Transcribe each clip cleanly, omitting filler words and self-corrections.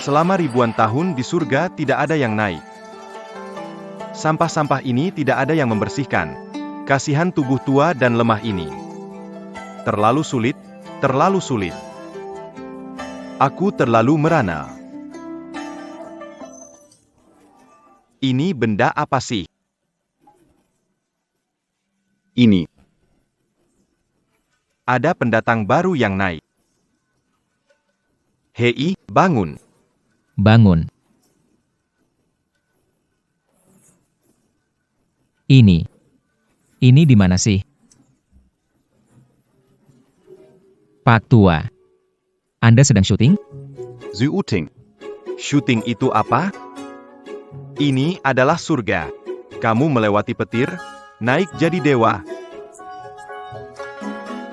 Selama ribuan tahun di surga tidak ada yang naik. Sampah-sampah ini tidak ada yang membersihkan. Kasihan tubuh tua dan lemah ini. Terlalu sulit, terlalu sulit. Aku terlalu merana. Ini benda apa sih? Ini. Ada pendatang baru yang naik. Hei, bangun. Bangun. Ini. Ini di mana sih? Pak Tua. Anda sedang syuting? Syuting. Syuting itu apa? Ini adalah surga. Kamu melewati petir, naik jadi dewa.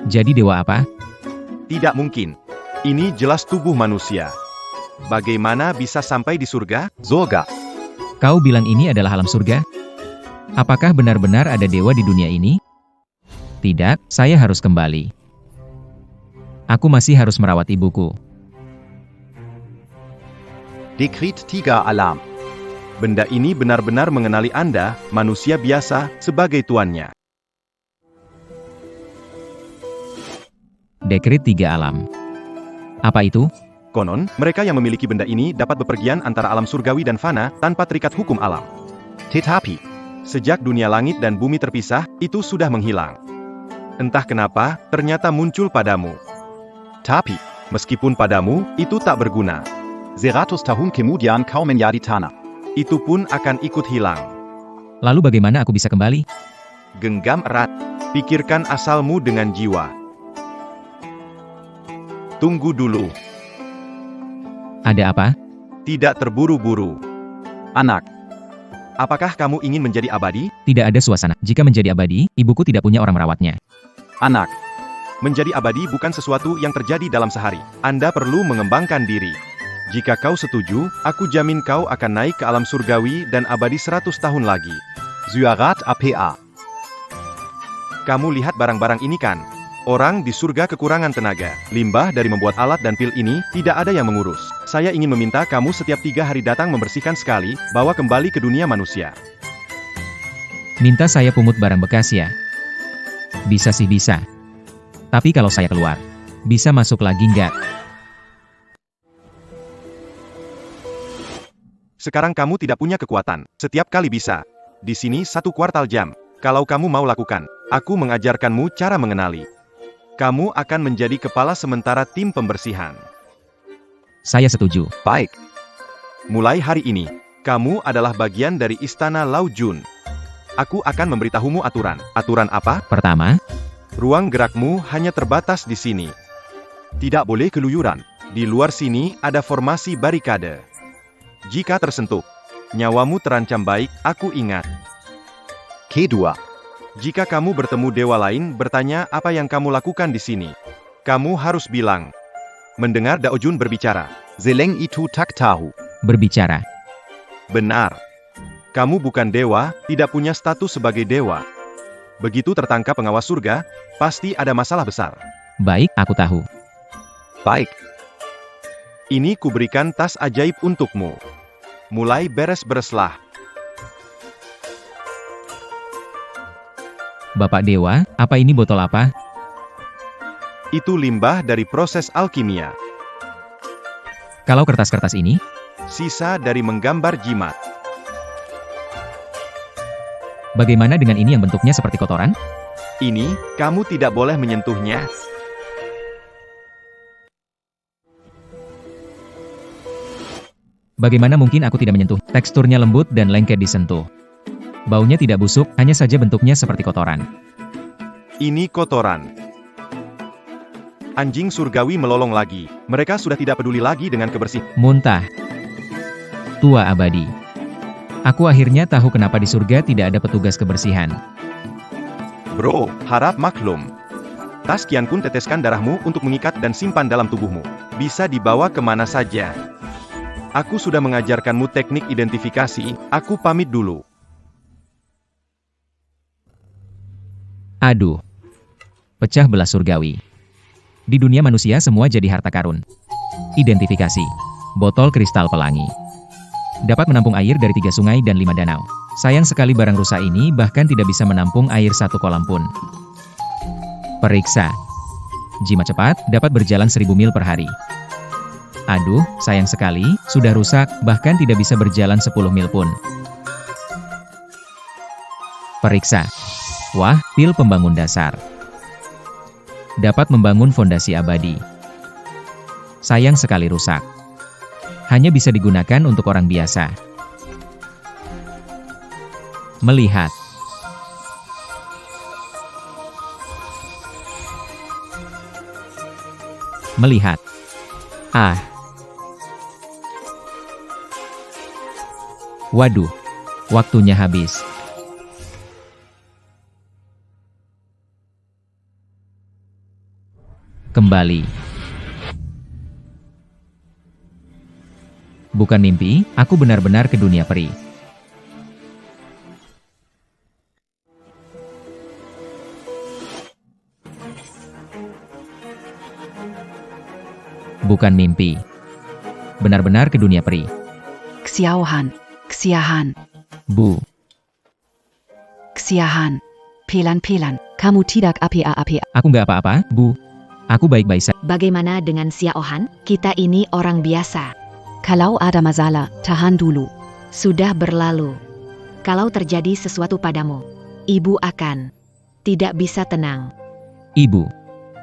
Jadi dewa apa? Tidak mungkin. Ini jelas tubuh manusia. Bagaimana bisa sampai di surga? Surga. Kau bilang ini adalah alam surga? Apakah benar-benar ada dewa di dunia ini? Tidak, saya harus kembali. Aku masih harus merawat ibuku. Dekret Tiger Alarm. Benda ini benar-benar mengenali Anda, manusia biasa, sebagai tuannya. Dekret 3 alam. Apa itu? Konon, mereka yang memiliki benda ini dapat bepergian antara alam surgawi dan fana, tanpa terikat hukum alam. Tetapi, Sejak dunia langit dan bumi terpisah, itu sudah menghilang. Entah kenapa, ternyata muncul padamu. tapi, Meskipun padamu, itu tak berguna. 100 tahun kemudian kau menjadi tanah. Itu pun akan ikut hilang. Lalu bagaimana aku bisa kembali? Genggam erat. Pikirkan asalmu dengan jiwa. Tunggu dulu. Ada apa? Tidak terburu-buru. Anak, Apakah kamu ingin menjadi abadi? Tidak ada suasana. Jika menjadi abadi, ibuku tidak punya orang merawatnya. anak, Menjadi abadi bukan sesuatu yang terjadi dalam sehari. Anda perlu mengembangkan diri. Jika kau setuju, aku jamin kau akan naik ke alam surgawi dan abadi 100 tahun lagi. Zyarat APA. Kamu lihat barang-barang ini kan? Orang di surga kekurangan tenaga. Limbah dari membuat alat dan pil ini, tidak ada yang mengurus. Saya ingin meminta kamu setiap 3 hari datang membersihkan sekali, bawa kembali ke dunia manusia. Minta saya pungut barang bekas ya? Bisa sih bisa. Tapi kalau saya keluar, bisa masuk lagi nggak? Sekarang kamu tidak punya kekuatan. Setiap kali bisa. Di sini 1 kuartal jam. Kalau kamu mau lakukan, aku mengajarkanmu cara mengenali. Kamu akan menjadi kepala sementara tim pembersihan. Saya setuju. Baik. Mulai hari ini, kamu adalah bagian dari Istana Lao Jun. Aku akan memberitahumu aturan. Aturan apa? Pertama, Ruang gerakmu hanya terbatas di sini. Tidak boleh keluyuran. Di luar sini ada formasi barikade. Jika tersentuh, nyawamu terancam baik, aku ingat. Kedua, Jika kamu bertemu dewa lain bertanya apa yang kamu lakukan di sini, kamu harus bilang, mendengar Dao Jun berbicara. Zeleng itu tak tahu. berbicara. Benar. Kamu bukan dewa, tidak punya status sebagai dewa. Begitu tertangkap pengawas surga, pasti ada masalah besar. Baik, aku tahu. Baik. Ini kuberikan tas ajaib untukmu. Mulai beres-bereslah. Bapak Dewa, apa ini botol apa? Itu limbah dari proses alkimia. Kalau kertas-kertas ini, Sisa dari menggambar jimat. bagaimana dengan ini yang bentuknya seperti kotoran? Ini, kamu tidak boleh menyentuhnya. Bagaimana mungkin aku tidak menyentuh? Teksturnya lembut dan lengket disentuh. Baunya tidak busuk, hanya saja bentuknya seperti kotoran. Ini kotoran. Anjing surgawi melolong lagi. Mereka sudah tidak peduli lagi dengan kebersihan. Muntah. Tua abadi. Aku akhirnya tahu kenapa di surga tidak ada petugas kebersihan. Bro, harap maklum. Tas Kian Kun teteskan darahmu untuk mengikat dan simpan dalam tubuhmu. Bisa dibawa kemana saja. Aku sudah mengajarkanmu teknik identifikasi, aku pamit dulu. Aduh. Pecah belah surgawi. Di dunia manusia semua jadi harta karun. Identifikasi. Botol kristal pelangi. Dapat menampung air dari 3 sungai dan 5 danau. Sayang sekali barang rusak ini bahkan tidak bisa menampung air 1 kolam pun. Periksa. Jimat cepat, dapat berjalan 1000 mil per hari. Aduh, sayang sekali, sudah rusak, bahkan tidak bisa berjalan 10 mil pun. Periksa. Wah, pil pembangun dasar. Dapat membangun fondasi abadi. Sayang sekali rusak. Hanya bisa digunakan untuk orang biasa. Melihat. Melihat. Ah. Waduh. Waktunya habis. Kembali. Bukan mimpi, aku benar-benar ke dunia peri. Bukan mimpi. Benar-benar ke dunia peri. Kesiauhan, kesiahan, Bu. kesiahan, pelan-pelan, kamu tidak apa-apa. Aku nggak apa-apa, Bu. Aku baik-baik saja. Bagaimana dengan Xiaohan? Kita ini orang biasa. Kalau ada masalah, tahan dulu. Sudah berlalu. Kalau terjadi sesuatu padamu, ibu akan tidak bisa tenang. Ibu.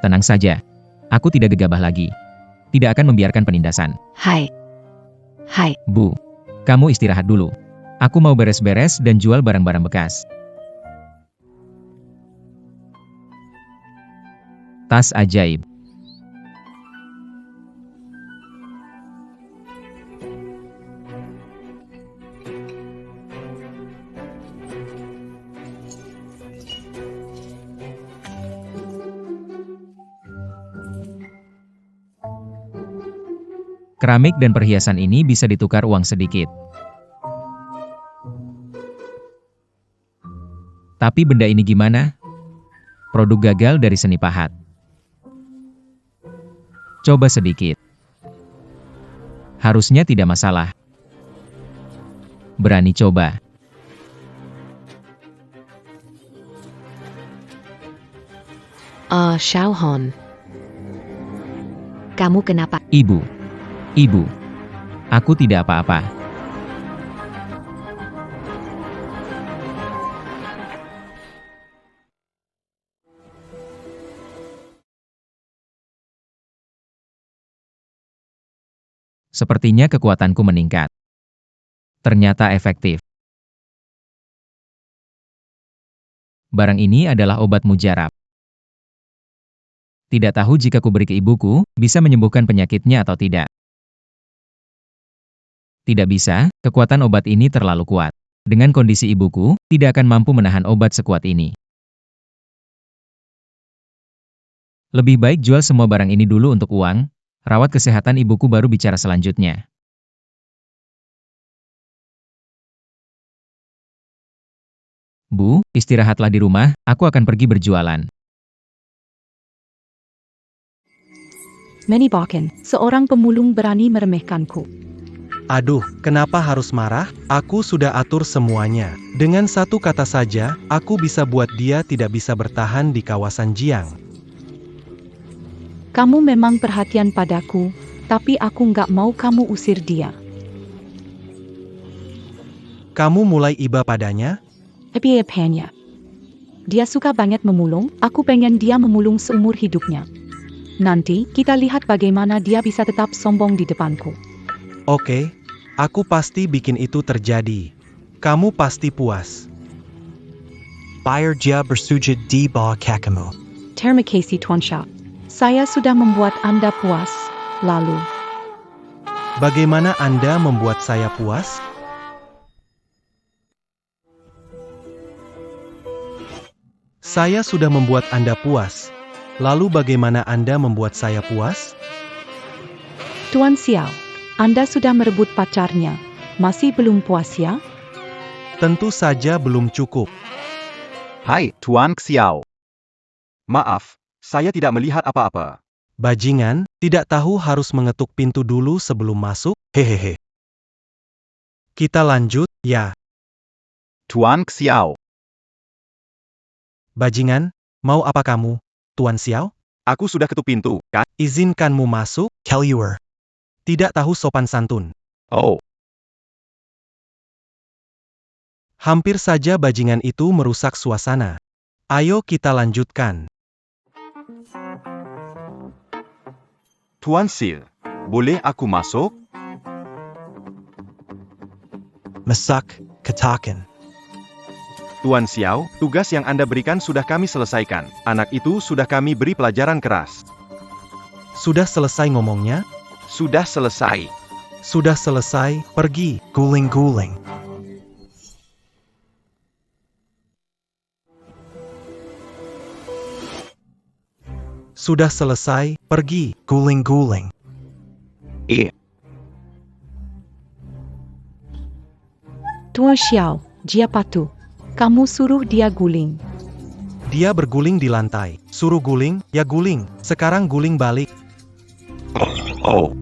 Tenang saja. Aku tidak gegabah lagi. Tidak akan membiarkan penindasan. Hai. Hai, Bu. Kamu istirahat dulu. Aku mau beres-beres dan jual barang-barang bekas. Tas ajaib. Keramik dan perhiasan ini bisa ditukar uang sedikit. Tapi benda ini gimana? Produk gagal dari seni pahat. Coba sedikit. Harusnya tidak masalah. Berani coba. Xiaohan. Kamu kenapa? Ibu. Ibu. Aku tidak apa-apa. Sepertinya kekuatanku meningkat. Ternyata efektif. Barang ini adalah obat mujarab. Tidak tahu jika kuberi ke ibuku, bisa menyembuhkan penyakitnya atau tidak. Tidak bisa, kekuatan obat ini terlalu kuat. Dengan kondisi ibuku, tidak akan mampu menahan obat sekuat ini. Lebih baik jual semua barang ini dulu untuk uang, rawat kesehatan ibuku baru bicara selanjutnya. Bu, istirahatlah di rumah, aku akan pergi berjualan. Menibakan, seorang pemulung berani meremehkanku. Aduh, kenapa harus marah? Aku sudah atur semuanya. Dengan satu kata saja, aku bisa buat dia tidak bisa bertahan di kawasan Jiang. Kamu memang perhatian padaku, tapi aku nggak mau kamu usir dia. Kamu mulai iba padanya? Apa-apanya. Dia suka banget memulung, aku pengen dia memulung seumur hidupnya. Nanti, kita lihat bagaimana dia bisa tetap sombong di depanku. Oke, aku pasti bikin itu terjadi. Kamu pasti puas. Buyer dia bersujud di bawah kakimu. Terima kasih Tuan Shah. Saya sudah membuat Anda puas. Lalu, Bagaimana Anda membuat saya puas? Saya sudah membuat Anda puas. Lalu bagaimana Anda membuat saya puas? Tuan Xiao, Anda sudah merebut pacarnya. Masih belum puas ya? Tentu saja belum cukup. Hai, Tuan Xiao. Maaf, saya tidak melihat apa-apa. Bajingan, tidak tahu harus mengetuk pintu dulu sebelum masuk? Hehehe. Kita lanjut, ya. Tuan Xiao. Bajingan, mau apa kamu, Tuan Xiao? Aku sudah ketuk pintu, kan? Izinkanmu masuk? Kelluer. Tidak tahu sopan santun. Oh, Hampir saja bajingan itu merusak suasana. Ayo kita lanjutkan. Tuan Sil, boleh aku masuk? Masak, katakan. Tuan Xiao, tugas yang Anda berikan sudah kami selesaikan. Anak itu sudah kami beri pelajaran keras. Sudah selesai ngomongnya? Sudah selesai. Sudah selesai, pergi. Guling-guling. Sudah selesai, pergi. Guling-guling. Tuan Xiao, dia patuh. Kamu suruh dia guling. Dia berguling di lantai. Suruh guling, ya guling. Sekarang guling balik. Oh.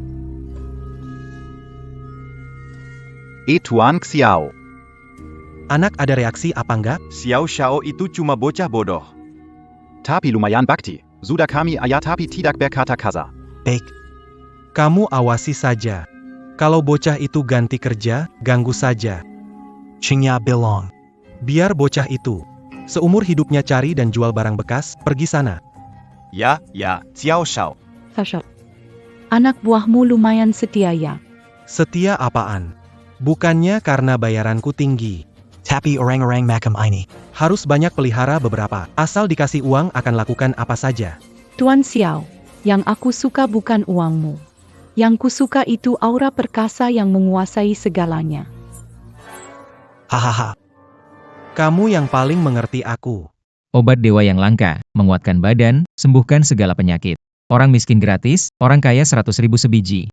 Tuan Xiao. Anak ada reaksi apa enggak? Xiao Xiao itu cuma bocah bodoh. Tapi lumayan bakti. Sudah kami ayat tapi tidak berkata kasar. Baik. Kamu awasi saja. Kalau bocah itu ganti kerja, ganggu saja. Qingya Bilong. Biar bocah itu seumur hidupnya cari dan jual barang bekas, pergi sana. Ya, Xiao Xiao. Sasha. Anak buahmu lumayan setia ya. Setia apaan? Bukannya karena bayaranku tinggi. Tapi orang-orang macam ini. Harus banyak pelihara beberapa. Asal dikasih uang akan lakukan apa saja. Tuan Xiao, yang aku suka bukan uangmu. Yang kusuka itu aura perkasa yang menguasai segalanya. Hahaha. Kamu yang paling mengerti aku. Obat dewa yang langka, menguatkan badan, sembuhkan segala penyakit. Orang miskin gratis, orang kaya 100.000 sebiji.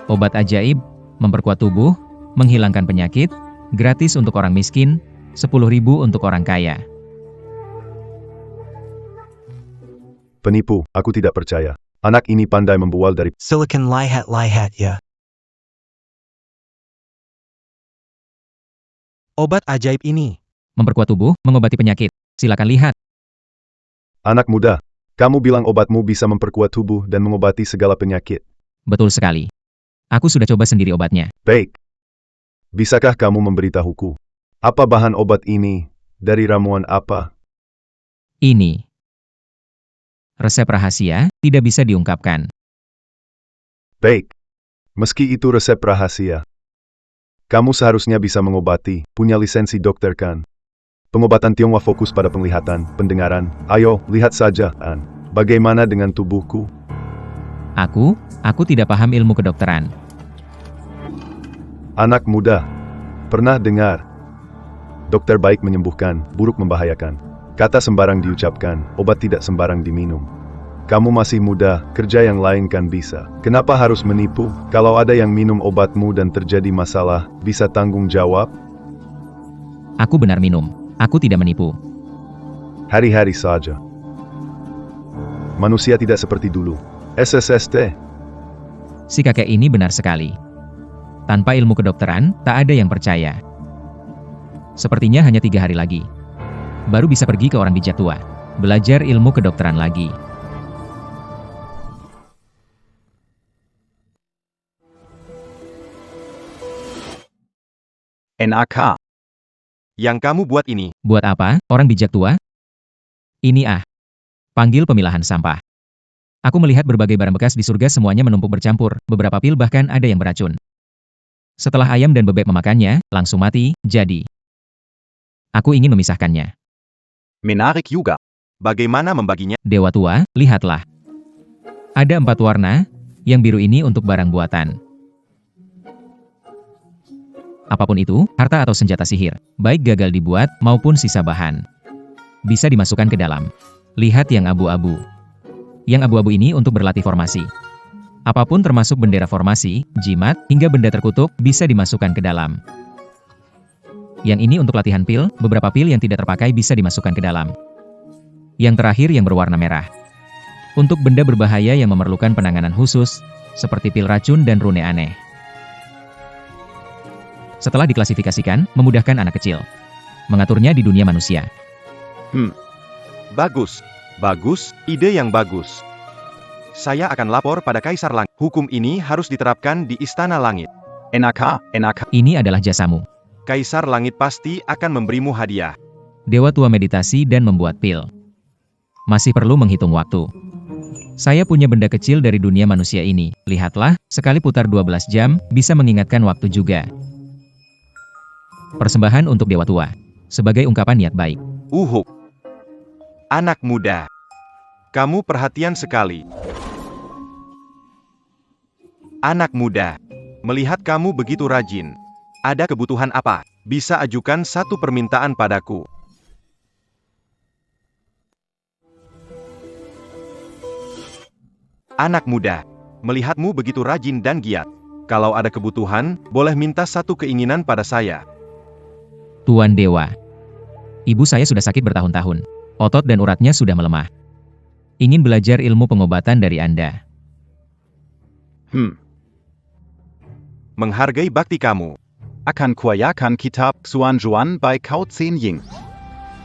Obat ajaib, memperkuat tubuh, menghilangkan penyakit, gratis untuk orang miskin, 10.000 untuk orang kaya. Penipu, aku tidak percaya. Anak ini pandai membual dari... Silicon lihat ya. Obat ajaib ini. Memperkuat tubuh, mengobati penyakit. Silakan lihat. Anak muda, kamu bilang obatmu bisa memperkuat tubuh dan mengobati segala penyakit. Betul sekali. Aku sudah coba sendiri obatnya. Baik. Bisakah kamu memberitahuku? Apa bahan obat ini? Dari ramuan apa? Ini. Resep rahasia, tidak bisa diungkapkan. Baik. Meski itu resep rahasia. Kamu seharusnya bisa mengobati, punya lisensi dokter kan? Pengobatan Tionghoa fokus pada penglihatan, pendengaran. Ayo, lihat saja, An. Bagaimana dengan tubuhku? Aku tidak paham ilmu kedokteran. Anak muda, pernah dengar? Dokter baik menyembuhkan, buruk membahayakan. Kata sembarang diucapkan, obat tidak sembarang diminum. Kamu masih muda, kerja yang lain kan bisa. Kenapa harus menipu? Kalau ada yang minum obatmu dan terjadi masalah, bisa tanggung jawab? Aku benar minum. Aku tidak menipu. Hari-hari saja. Manusia tidak seperti dulu. SSST. Si kakek ini benar sekali. Tanpa ilmu kedokteran, tak ada yang percaya. Sepertinya hanya 3 hari lagi. Baru bisa pergi ke orang bijak tua. Belajar ilmu kedokteran lagi. NAK. Yang kamu buat ini. Buat apa, orang bijak tua? Ini panggil pemilahan sampah. Aku melihat berbagai barang bekas di surga semuanya menumpuk bercampur, beberapa pil bahkan ada yang beracun. Setelah ayam dan bebek memakannya, langsung mati, jadi. Aku ingin memisahkannya. Menarik juga. Bagaimana membaginya? Dewa tua, lihatlah. Ada 4 warna, yang biru ini untuk barang buatan. Apapun itu, harta atau senjata sihir, baik gagal dibuat maupun sisa bahan. Bisa dimasukkan ke dalam. Lihat yang abu-abu. Yang abu-abu ini untuk berlatih formasi. Apapun termasuk bendera formasi, jimat, hingga benda terkutuk bisa dimasukkan ke dalam. Yang ini untuk latihan pil, beberapa pil yang tidak terpakai bisa dimasukkan ke dalam. Yang terakhir yang berwarna merah. Untuk benda berbahaya yang memerlukan penanganan khusus, seperti pil racun dan rune aneh. Setelah diklasifikasikan, memudahkan anak kecil. Mengaturnya di dunia manusia. Bagus. Bagus, ide yang bagus. Saya akan lapor pada Kaisar Langit. Hukum ini harus diterapkan di Istana Langit. NAK, NAK. Ini adalah jasamu. Kaisar Langit pasti akan memberimu hadiah. Dewa tua meditasi dan membuat pil. Masih perlu menghitung waktu. Saya punya benda kecil dari dunia manusia ini. Lihatlah, sekali putar 12 jam, bisa mengingatkan waktu juga. Persembahan untuk Dewa Tua. Sebagai ungkapan niat baik. Uhuk. Anak muda. Kamu perhatian sekali. Anak muda. Melihat kamu begitu rajin. Ada kebutuhan apa? Bisa ajukan satu permintaan padaku. Anak muda. Melihatmu begitu rajin dan giat. Kalau ada kebutuhan, boleh minta satu keinginan pada saya. Tuan Dewa. Ibu saya sudah sakit bertahun-tahun. Otot dan uratnya sudah melemah. Ingin belajar ilmu pengobatan dari Anda. Menghargai bakti kamu. Akan kuayakan kitab Xuan Zhuan by Cao Zhen Ying.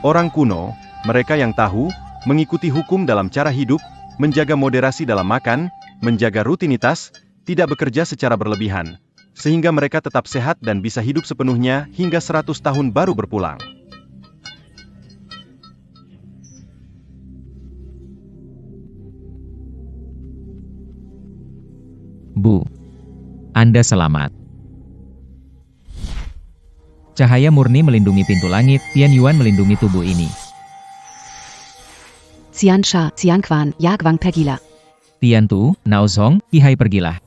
Orang kuno, mereka yang tahu, mengikuti hukum dalam cara hidup, menjaga moderasi dalam makan, menjaga rutinitas, tidak bekerja secara berlebihan, sehingga mereka tetap sehat dan bisa hidup sepenuhnya hingga 100 tahun baru berpulang. Bu, Anda selamat. Cahaya murni melindungi pintu langit, Tian Yuan melindungi tubuh ini. Xiansha, Xianquan, Yagwang pergilah. Tian Tu, Naozhong, Ihai pergilah.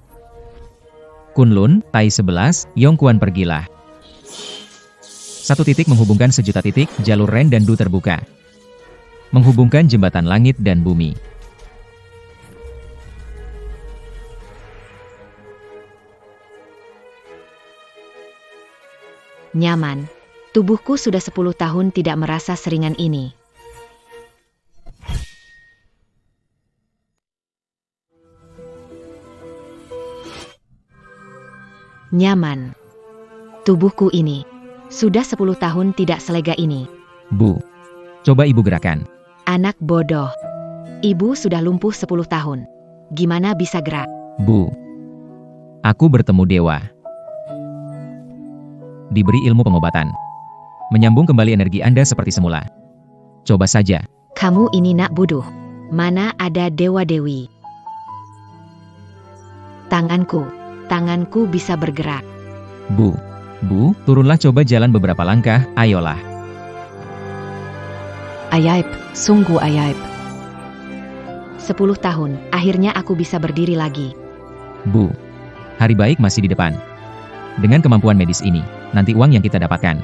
Kunlun, Tai 11, Yongkuan pergilah. Satu titik menghubungkan sejuta titik, jalur Ren dan Du terbuka. Menghubungkan jembatan langit dan bumi. Nyaman. Tubuhku sudah 10 tahun tidak merasa seringan ini. Nyaman. Tubuhku ini sudah 10 tahun tidak selega ini. Bu, coba ibu gerakan. Anak bodoh. Ibu sudah lumpuh 10 tahun. Gimana bisa gerak? Bu, aku bertemu dewa. Diberi ilmu pengobatan. Menyambung kembali energi Anda seperti semula. Coba saja. Kamu ini nak bodoh. Mana ada dewa-dewi? Tanganku bisa bergerak. Bu, turunlah coba jalan beberapa langkah, ayolah. Ajaib, sungguh ajaib. 10 tahun, akhirnya aku bisa berdiri lagi. Bu, hari baik masih di depan. Dengan kemampuan medis ini, nanti uang yang kita dapatkan,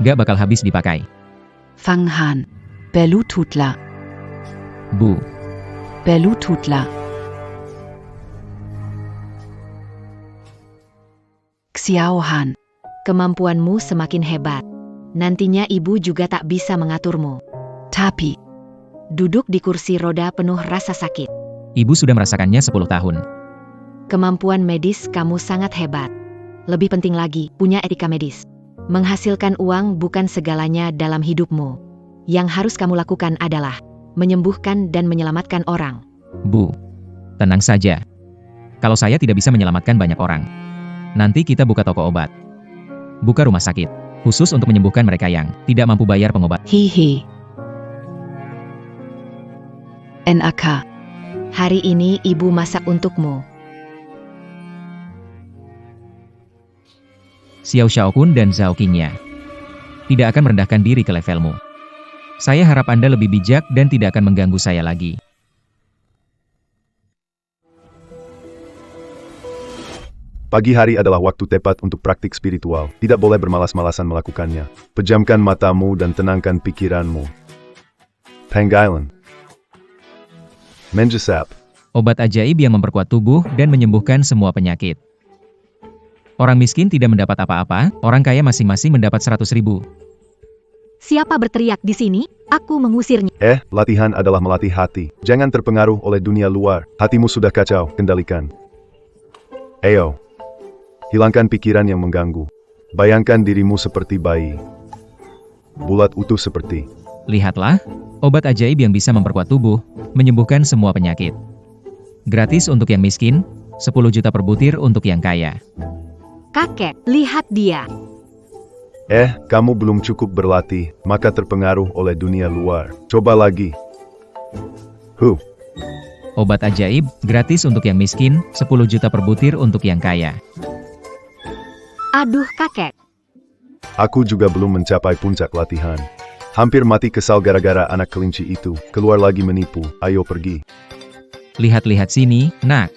gak bakal habis dipakai. Fang Han, Belututla. Bu, Belututla. Xiao Han. Kemampuanmu semakin hebat. Nantinya ibu juga tak bisa mengaturmu. Tapi, Duduk di kursi roda penuh rasa sakit. ibu sudah merasakannya 10 tahun. Kemampuan medis kamu sangat hebat. Lebih penting lagi, punya etika medis. Menghasilkan uang bukan segalanya dalam hidupmu. Yang harus kamu lakukan adalah menyembuhkan dan menyelamatkan orang. Bu, tenang saja. Kalau saya tidak bisa menyelamatkan banyak orang, nanti kita buka toko obat. Buka rumah sakit, khusus untuk menyembuhkan mereka yang tidak mampu bayar pengobat. Hihi. NAK. Hari ini ibu masak untukmu. Xiao Xiaokun dan Zhao Qingya tidak akan merendahkan diri ke levelmu. Saya harap Anda lebih bijak dan tidak akan mengganggu saya lagi. Pagi hari adalah waktu tepat untuk praktik spiritual. Tidak boleh bermalas-malasan melakukannya. Pejamkan matamu dan tenangkan pikiranmu. Pangailan. Menjesap. Obat ajaib yang memperkuat tubuh dan menyembuhkan semua penyakit. Orang miskin tidak mendapat apa-apa, orang kaya masing-masing mendapat 100.000. Siapa berteriak di sini? Aku mengusirnya. Latihan adalah melatih hati. Jangan terpengaruh oleh dunia luar. Hatimu sudah kacau, kendalikan. Ayo. Hilangkan pikiran yang mengganggu. Bayangkan dirimu seperti bayi. Bulat utuh seperti. Lihatlah, obat ajaib yang bisa memperkuat tubuh, menyembuhkan semua penyakit. Gratis untuk yang miskin, 10 juta per butir untuk yang kaya. Kakek, lihat dia. Kamu belum cukup berlatih, maka terpengaruh oleh dunia luar. Coba lagi. Obat ajaib, gratis untuk yang miskin, 10 juta per butir untuk yang kaya. Aduh kakek. Aku juga belum mencapai puncak latihan. Hampir mati kesal gara-gara anak kelinci itu. Keluar lagi menipu, ayo pergi. Lihat-lihat sini, nak.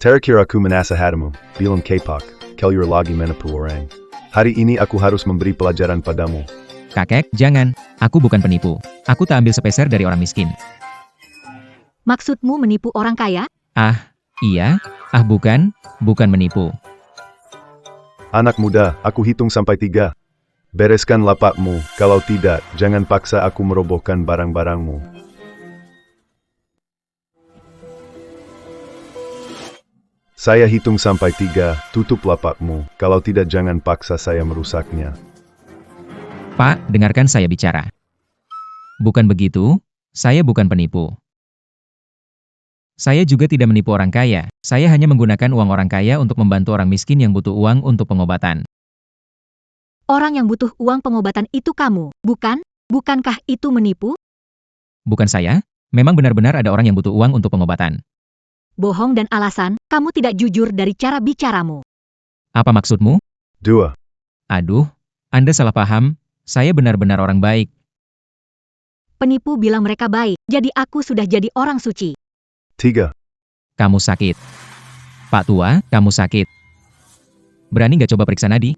Terakhir aku menasihatimu, bilang K-Pak, kalian lagi menipu orang. Hari ini aku harus memberi pelajaran padamu. Kakek, jangan. Aku bukan penipu. Aku tak ambil sepeser dari orang miskin. Maksudmu menipu orang kaya? Iya. Bukan menipu. Anak muda, aku hitung sampai 3. Bereskan lapakmu, kalau tidak, jangan paksa aku merobohkan barang-barangmu. Saya hitung sampai 3, tutup lapakmu, kalau tidak jangan paksa saya merusaknya. Pak, dengarkan saya bicara. Bukan begitu, saya bukan penipu. Saya juga tidak menipu orang kaya, saya hanya menggunakan uang orang kaya untuk membantu orang miskin yang butuh uang untuk pengobatan. Orang yang butuh uang pengobatan itu kamu, bukan? Bukankah itu menipu? Bukan saya, memang benar-benar ada orang yang butuh uang untuk pengobatan. Bohong dan alasan, kamu tidak jujur dari cara bicaramu. Apa maksudmu? 2. Aduh, Anda salah paham, saya benar-benar orang baik. Penipu bilang mereka baik, jadi aku sudah jadi orang suci. 3. Kamu sakit. Pak tua, kamu sakit. Berani nggak coba periksa nadi?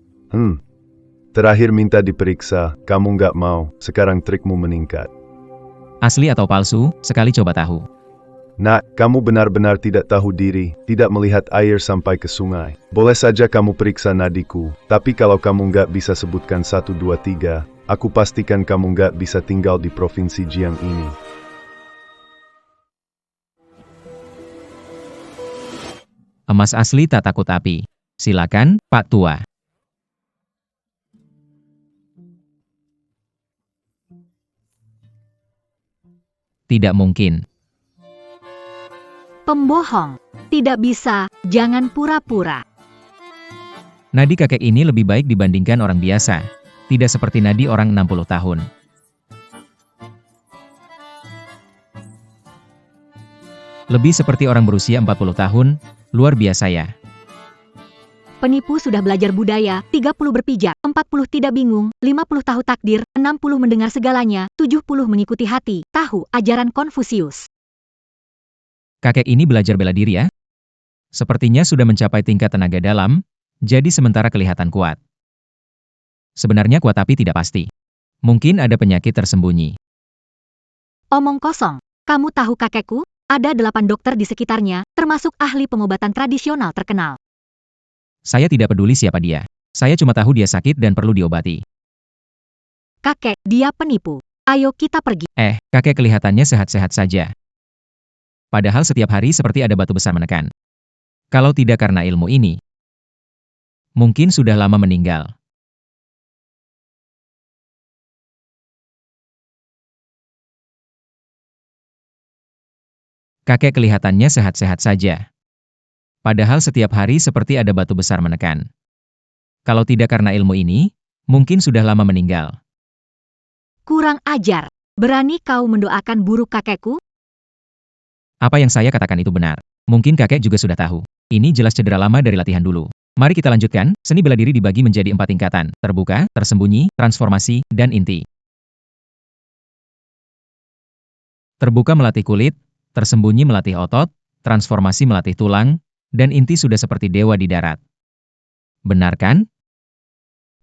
Terakhir minta diperiksa, kamu nggak mau, sekarang trikmu meningkat. Asli atau palsu, sekali coba tahu. Nak, kamu benar-benar tidak tahu diri, tidak melihat air sampai ke sungai. Boleh saja kamu periksa nadiku, tapi kalau kamu nggak bisa sebutkan 1, 2, 3, aku pastikan kamu nggak bisa tinggal di provinsi Jiang ini. Emas asli tak takut api. Silakan, Pak Tua. Tidak mungkin. Pembohong. Tidak bisa, jangan pura-pura. Nadi kakek ini lebih baik dibandingkan orang biasa. Tidak seperti nadi orang 60 tahun. Lebih seperti orang berusia 40 tahun, luar biasa ya. Penipu sudah belajar budaya, 30 berpijak, 40 tidak bingung, 50 tahu takdir, 60 mendengar segalanya, 70 mengikuti hati, tahu ajaran Konfusius. Kakek ini belajar bela diri ya? Sepertinya sudah mencapai tingkat tenaga dalam, jadi sementara kelihatan kuat. Sebenarnya kuat tapi tidak pasti. Mungkin ada penyakit tersembunyi. Omong kosong, kamu tahu kakekku? Ada 8 dokter di sekitarnya, termasuk ahli pengobatan tradisional terkenal. Saya tidak peduli siapa dia. Saya cuma tahu dia sakit dan perlu diobati. Kakek, dia penipu. Ayo kita pergi. Kakek kelihatannya sehat-sehat saja. Padahal setiap hari seperti ada batu besar menekan. Kalau tidak karena ilmu ini, mungkin sudah lama meninggal. Kakek kelihatannya sehat-sehat saja. Padahal setiap hari seperti ada batu besar menekan. Kalau tidak karena ilmu ini, mungkin sudah lama meninggal. Kurang ajar. Berani kau mendoakan buruk kakekku? Apa yang saya katakan itu benar. Mungkin kakek juga sudah tahu. Ini jelas cedera lama dari latihan dulu. Mari kita lanjutkan. Seni bela diri dibagi menjadi 4 tingkatan. Terbuka, tersembunyi, transformasi, dan inti. Terbuka melatih kulit, tersembunyi melatih otot, transformasi melatih tulang, dan inti sudah seperti dewa di darat. Benar kan?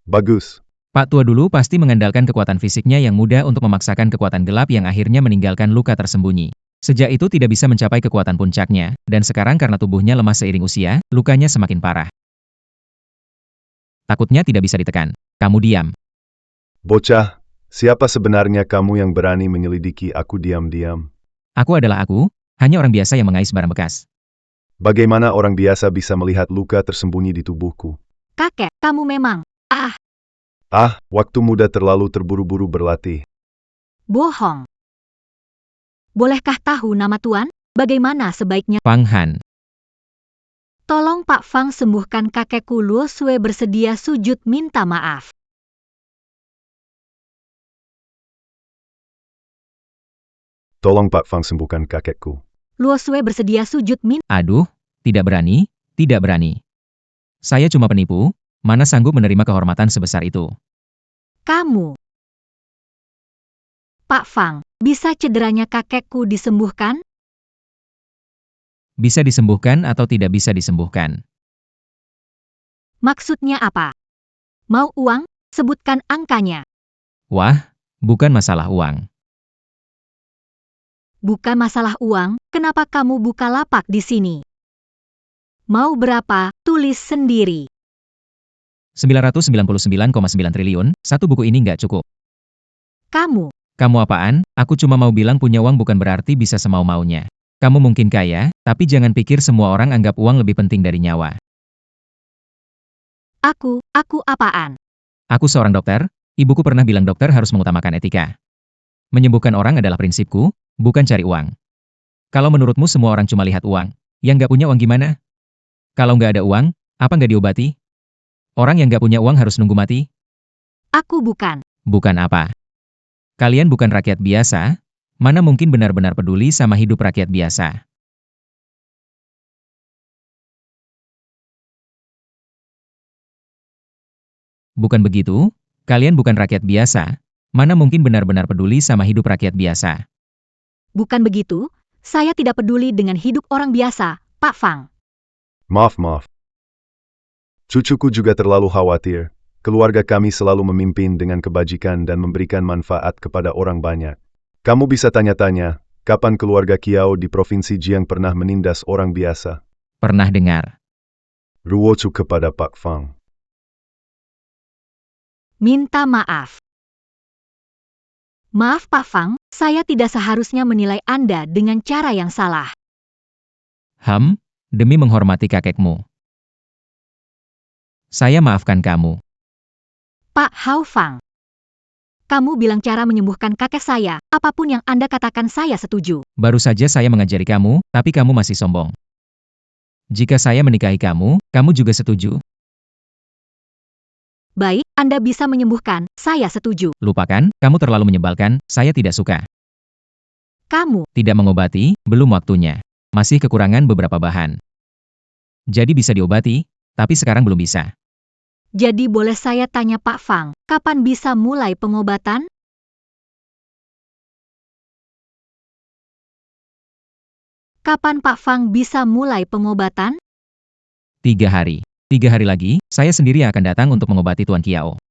Bagus. Pak tua dulu pasti mengandalkan kekuatan fisiknya yang mudah untuk memaksakan kekuatan gelap yang akhirnya meninggalkan luka tersembunyi. Sejak itu tidak bisa mencapai kekuatan puncaknya, dan sekarang karena tubuhnya lemah seiring usia, lukanya semakin parah. Takutnya tidak bisa ditekan. Kamu diam. Bocah, siapa sebenarnya kamu yang berani menyelidiki aku diam-diam? Aku adalah aku, hanya orang biasa yang mengais barang bekas. Bagaimana orang biasa bisa melihat luka tersembunyi di tubuhku? Kakek, kamu memang... Waktu muda terlalu terburu-buru berlatih. bohong. Bolehkah tahu nama Tuan? Bagaimana sebaiknya? Fang Han. Tolong Pak Fang sembuhkan kakekku. Luo Sue bersedia sujud minta maaf. Tolong Pak Fang sembuhkan kakekku. Luo Sue bersedia sujud minta... Aduh, tidak berani, tidak berani. Saya cuma penipu, mana sanggup menerima kehormatan sebesar itu. Kamu. Pak Fang, bisa cederanya kakekku disembuhkan? Bisa disembuhkan atau tidak bisa disembuhkan. Maksudnya apa? Mau uang? Sebutkan angkanya. Wah, bukan masalah uang. Bukan masalah uang, kenapa kamu buka lapak di sini? Mau berapa? Tulis sendiri. 999,9 triliun, satu buku ini nggak cukup. Kamu. Kamu apaan? Aku cuma mau bilang punya uang bukan berarti bisa semau-maunya. Kamu mungkin kaya, tapi jangan pikir semua orang anggap uang lebih penting dari nyawa. Aku apaan? Aku seorang dokter, ibuku pernah bilang dokter harus mengutamakan etika. Menyembuhkan orang adalah prinsipku, bukan cari uang. Kalau menurutmu semua orang cuma lihat uang, yang nggak punya uang gimana? Kalau nggak ada uang, apa nggak diobati? Orang yang nggak punya uang harus nunggu mati? Aku bukan. Bukan apa? Kalian bukan rakyat biasa, mana mungkin benar-benar peduli sama hidup rakyat biasa. Bukan begitu, kalian bukan rakyat biasa, mana mungkin benar-benar peduli sama hidup rakyat biasa. Bukan begitu, saya tidak peduli dengan hidup orang biasa, Pak Fang. Maaf. Cucuku juga terlalu khawatir. Keluarga kami selalu memimpin dengan kebajikan dan memberikan manfaat kepada orang banyak. Kamu bisa tanya-tanya, kapan keluarga Kiao di Provinsi Jiang pernah menindas orang biasa? Pernah dengar? Ruocu kepada Pak Fang. Minta maaf. Maaf Pak Fang, saya tidak seharusnya menilai Anda dengan cara yang salah. Demi menghormati kakekmu. Saya maafkan kamu. Pak Hao Fang. Kamu bilang cara menyembuhkan kakek saya, apapun yang Anda katakan saya setuju. Baru saja saya mengajari kamu, tapi kamu masih sombong. Jika saya menikahi kamu, kamu juga setuju. Baik, Anda bisa menyembuhkan, saya setuju. Lupakan, kamu terlalu menyebalkan, saya tidak suka. Kamu. Tidak mengobati, belum waktunya. Masih kekurangan beberapa bahan. Jadi bisa diobati, tapi sekarang belum bisa. Jadi boleh saya tanya Pak Fang, kapan bisa mulai pengobatan? Kapan Pak Fang bisa mulai pengobatan? 3 hari. 3 hari lagi, saya sendiri akan datang untuk mengobati Tuan Kiao.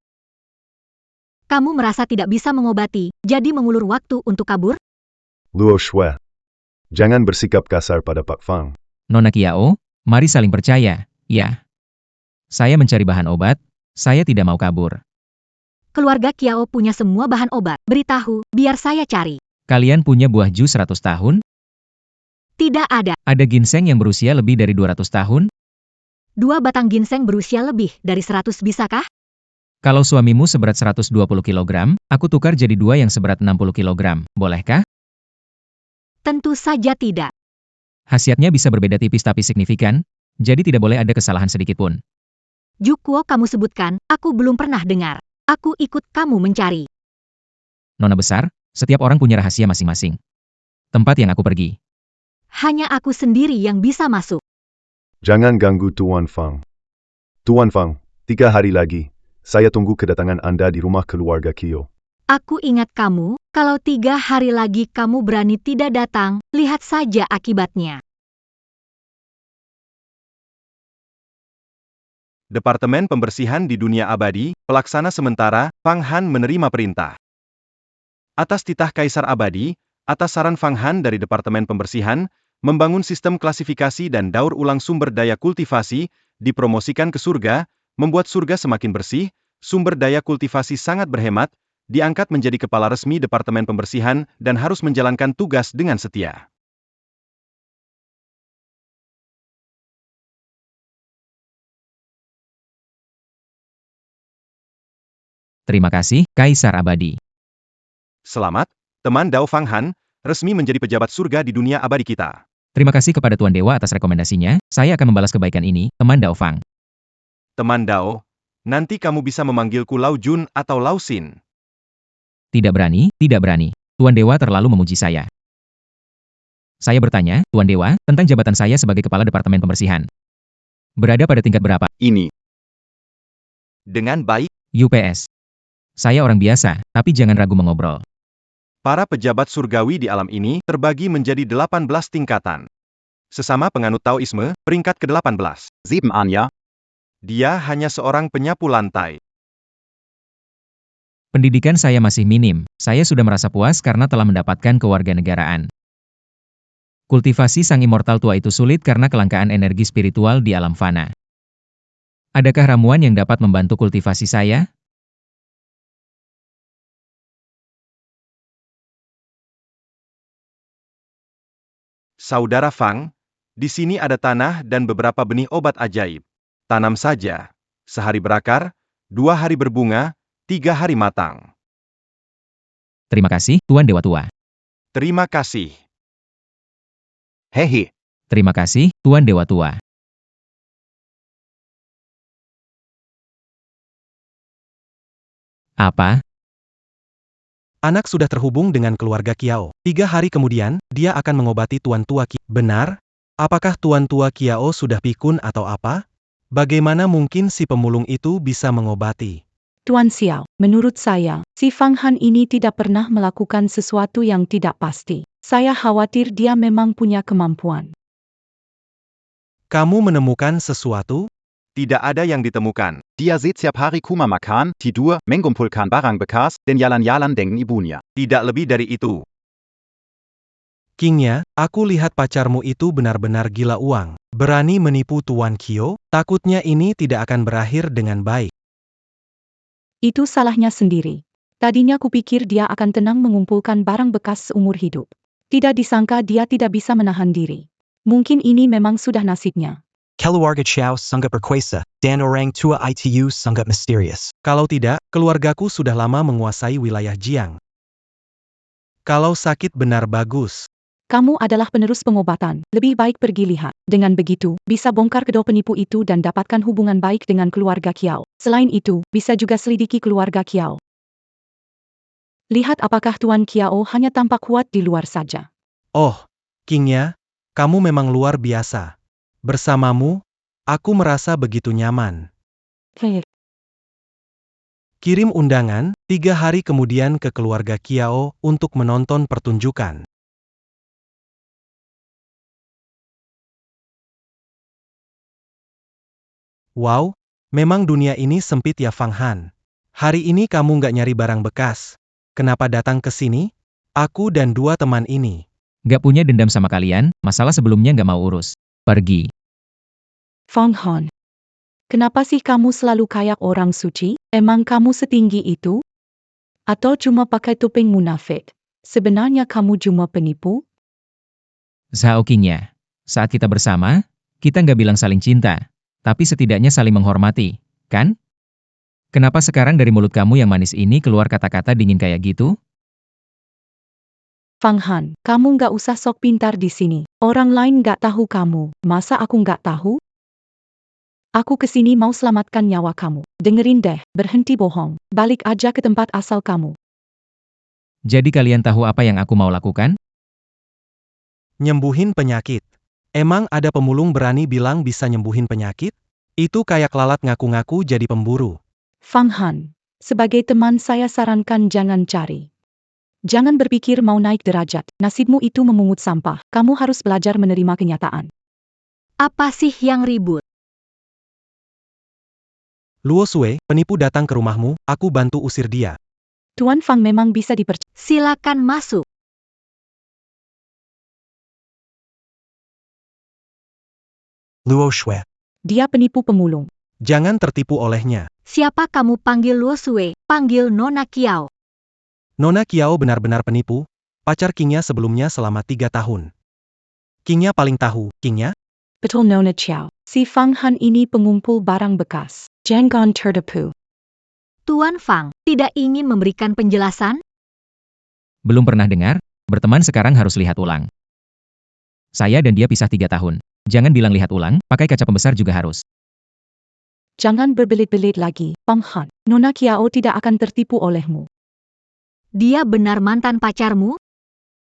Kamu merasa tidak bisa mengobati, jadi mengulur waktu untuk kabur? Luo Shui. Jangan bersikap kasar pada Pak Fang. Nona Kiao, mari saling percaya, ya. Saya mencari bahan obat, saya tidak mau kabur. Keluarga Kiao punya semua bahan obat, beritahu, biar saya cari. Kalian punya buah jus 100 tahun? Tidak ada. Ada ginseng yang berusia lebih dari 200 tahun? 2 batang ginseng berusia lebih dari 100 bisakah? Kalau suamimu seberat 120 kg, aku tukar jadi 2 yang seberat 60 kg, bolehkah? Tentu saja tidak. Khasiatnya bisa berbeda tipis tapi signifikan, jadi tidak boleh ada kesalahan sedikitpun. Jukuo kamu sebutkan, aku belum pernah dengar. Aku ikut kamu mencari. Nona besar, setiap orang punya rahasia masing-masing. Tempat yang aku pergi. Hanya aku sendiri yang bisa masuk. Jangan ganggu Tuan Fang. Tuan Fang, 3 hari lagi, saya tunggu kedatangan Anda di rumah keluarga Kiao. Aku ingat kamu, kalau 3 hari lagi kamu berani tidak datang, lihat saja akibatnya. Departemen Pembersihan di Dunia Abadi, Pelaksana Sementara, Fang Han menerima perintah. Atas titah Kaisar Abadi, atas saran Fang Han dari Departemen Pembersihan, membangun sistem klasifikasi dan daur ulang sumber daya kultivasi, dipromosikan ke surga, membuat surga semakin bersih, sumber daya kultivasi sangat berhemat, diangkat menjadi kepala resmi Departemen Pembersihan, dan harus menjalankan tugas dengan setia. Terima kasih, Kaisar Abadi. Selamat, teman Dao Fang Han, resmi menjadi pejabat surga di dunia abadi kita. Terima kasih kepada Tuan Dewa atas rekomendasinya, saya akan membalas kebaikan ini, teman Dao Fang. Teman Dao, nanti kamu bisa memanggilku Lao Jun atau Lao Xin. Tidak berani, tidak berani. Tuan Dewa terlalu memuji saya. Saya bertanya, Tuan Dewa, tentang jabatan saya sebagai Kepala Departemen Pembersihan. Berada pada tingkat berapa? Ini. Dengan baik, UPS. Saya orang biasa, tapi jangan ragu mengobrol. para pejabat surgawi di alam ini terbagi menjadi 18 tingkatan. Sesama penganut Taoisme, peringkat ke-18. 7 Anya. Dia hanya seorang penyapu lantai. Pendidikan saya masih minim, saya sudah merasa puas karena telah mendapatkan kewarganegaraan. Kultivasi sang immortal tua itu sulit karena kelangkaan energi spiritual di alam fana. Adakah ramuan yang dapat membantu kultivasi saya? Saudara Fang, di sini ada tanah dan beberapa benih obat ajaib. Tanam saja. Sehari berakar, 2 hari berbunga, 3 hari matang. Terima kasih, Tuan Dewa Tua. Terima kasih. Hehe. Terima kasih, Tuan Dewa Tua. Apa? Anak sudah terhubung dengan keluarga Kiao. 3 hari kemudian, dia akan mengobati Tuan Tua Kiao. Benar? Apakah Tuan Tua Kiao sudah pikun atau apa? Bagaimana mungkin si pemulung itu bisa mengobati? Tuan Xiao, menurut saya, si Fang Han ini tidak pernah melakukan sesuatu yang tidak pasti. Saya khawatir dia memang punya kemampuan. Kamu menemukan sesuatu? Tidak ada yang ditemukan. Dia setiap hari kuma makan, tidur, mengumpulkan barang bekas, dan jalan-jalan dengan ibunya. Tidak lebih dari itu. Kingnya, aku lihat pacarmu itu benar-benar gila uang. Berani menipu Tuan Kio, takutnya ini tidak akan berakhir dengan baik. Itu salahnya sendiri. Tadinya kupikir dia akan tenang mengumpulkan barang bekas seumur hidup. Tidak disangka dia tidak bisa menahan diri. Mungkin ini memang sudah nasibnya. Keluarga Chow sangat berkuasa, dan orang tua itu sangat misterius. Kalau tidak, keluargaku sudah lama menguasai wilayah Jiang. Kalau sakit benar bagus. Kamu adalah penerus pengobatan, lebih baik pergi lihat. Dengan begitu, bisa bongkar kedua penipu itu dan dapatkan hubungan baik dengan keluarga Kiao. Selain itu, bisa juga selidiki keluarga Kiao. Lihat apakah Tuan Kiao hanya tampak kuat di luar saja. Oh, Kingnya, kamu memang luar biasa. Bersamamu, aku merasa begitu nyaman. Hei, Kirim undangan, 3 hari kemudian ke keluarga Kiao untuk menonton pertunjukan. Wow, memang dunia ini sempit ya Fang Han. Hari ini kamu nggak nyari barang bekas. Kenapa datang ke sini? Aku dan 2 teman ini. Gak punya dendam sama kalian, masalah sebelumnya gak mau urus. Pergi. Fang Han. Kenapa sih kamu selalu kayak orang suci? Emang kamu setinggi itu? Atau cuma pakai topeng munafik? Sebenarnya kamu cuma penipu? Zhao Qingya. Saat kita bersama, kita nggak bilang saling cinta, tapi setidaknya saling menghormati, kan? Kenapa sekarang dari mulut kamu yang manis ini keluar kata-kata dingin kayak gitu? Fang Han, kamu nggak usah sok pintar di sini. Orang lain nggak tahu kamu, masa aku nggak tahu? Aku kesini mau selamatkan nyawa kamu. Dengerin deh, berhenti bohong. Balik aja ke tempat asal kamu. Jadi kalian tahu apa yang aku mau lakukan? Nyembuhin penyakit. Emang ada pemulung berani bilang bisa nyembuhin penyakit? Itu kayak lalat ngaku-ngaku jadi pemburu. Fang Han, sebagai teman saya sarankan jangan cari. Jangan berpikir mau naik derajat. Nasibmu itu memungut sampah. Kamu harus belajar menerima kenyataan. Apa sih yang ribut? Luo Sue, penipu datang ke rumahmu, aku bantu usir dia. Tuan Fang memang bisa dipercaya. Silakan masuk. Luo Shui. Dia penipu pemulung. Jangan tertipu olehnya. Siapa kamu panggil Luo Sue? Panggil Nona Kiao. Nona Kiao benar-benar penipu. Pacar Kingnya sebelumnya selama 3 tahun. Kingnya paling tahu, Kingnya? Betul Nona Chiao. Si Fang Han ini pengumpul barang bekas. Jangan tertipu. Tuan Fang, tidak ingin memberikan penjelasan? Belum pernah dengar? Berteman sekarang harus lihat ulang. Saya dan dia pisah 3 tahun. Jangan bilang lihat ulang, pakai kaca pembesar juga harus. Jangan berbelit-belit lagi, Fang Han. Nona Kiao tidak akan tertipu olehmu. Dia benar mantan pacarmu?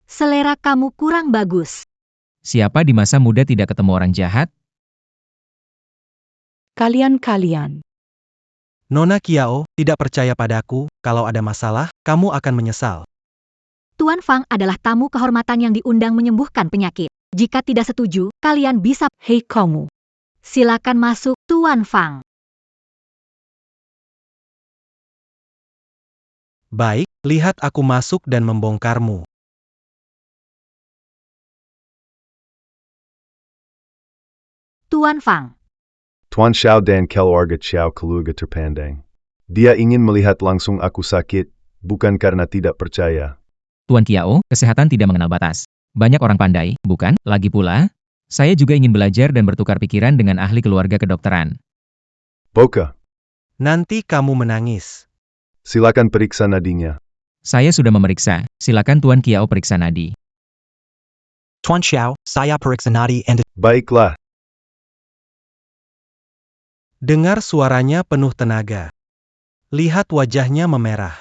Selera kamu kurang bagus. Siapa di masa muda tidak ketemu orang jahat? Kalian-kalian. Nona Kiao, tidak percaya padaku, kalau ada masalah, kamu akan menyesal. Tuan Fang adalah tamu kehormatan yang diundang menyembuhkan penyakit. Jika tidak setuju, kalian bisa... Hei kamu. Silakan masuk, Tuan Fang. Baik, lihat aku masuk dan membongkarmu. Tuan Fang. Tuan Xiao dan keluarga Xiao keluarga terpandang. Dia ingin melihat langsung aku sakit, bukan karena tidak percaya. Tuan Kiao, kesehatan tidak mengenal batas. Banyak orang pandai, bukan? Lagi pula, saya juga ingin belajar dan bertukar pikiran dengan ahli keluarga kedokteran. Boka, Nanti kamu menangis. silakan periksa nadinya. Saya sudah memeriksa, silakan Tuan Kiao periksa nadi. Tuan Xiao, saya periksa nadi and Baiklah, Dengar suaranya penuh tenaga. Lihat wajahnya memerah.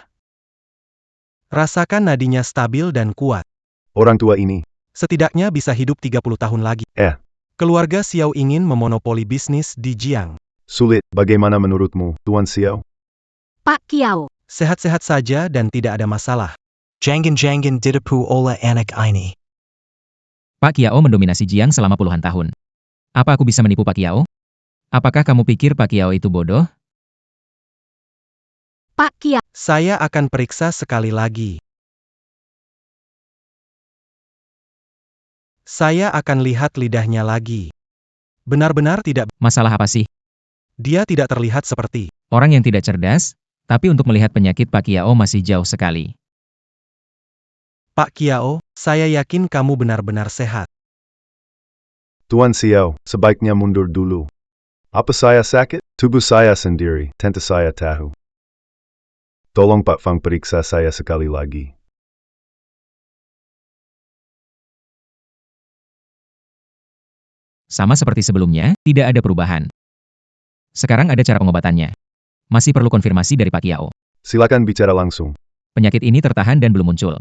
Rasakan nadinya stabil dan kuat. orang tua ini. Setidaknya bisa hidup 30 tahun lagi. Keluarga Xiao ingin memonopoli bisnis di Jiang. Sulit, bagaimana menurutmu, Tuan Xiao? Pak Kiao. Sehat-sehat saja dan tidak ada masalah. jangan ditipu oleh anak ini. Pak Kiao mendominasi Jiang selama puluhan tahun. Apa aku bisa menipu Pak Kiao? Apakah kamu pikir Pak Kiao itu bodoh? Pak Kiao. Saya akan periksa sekali lagi. Saya akan lihat lidahnya lagi. Benar-benar tidak, Masalah apa sih? dia tidak terlihat seperti. Orang yang tidak cerdas, tapi untuk melihat penyakit Pak Kiao masih jauh sekali. Pak Kiao, saya yakin kamu benar-benar sehat. Tuan Xiao, sebaiknya mundur dulu. Apa saya sakit? Tubuh saya sendiri, tentu saya tahu. Tolong Pak Fang periksa saya sekali lagi. Sama seperti sebelumnya, tidak ada perubahan. Sekarang ada cara pengobatannya. Masih perlu konfirmasi dari Pak Kiao. Silakan bicara langsung. Penyakit ini tertahan dan belum muncul.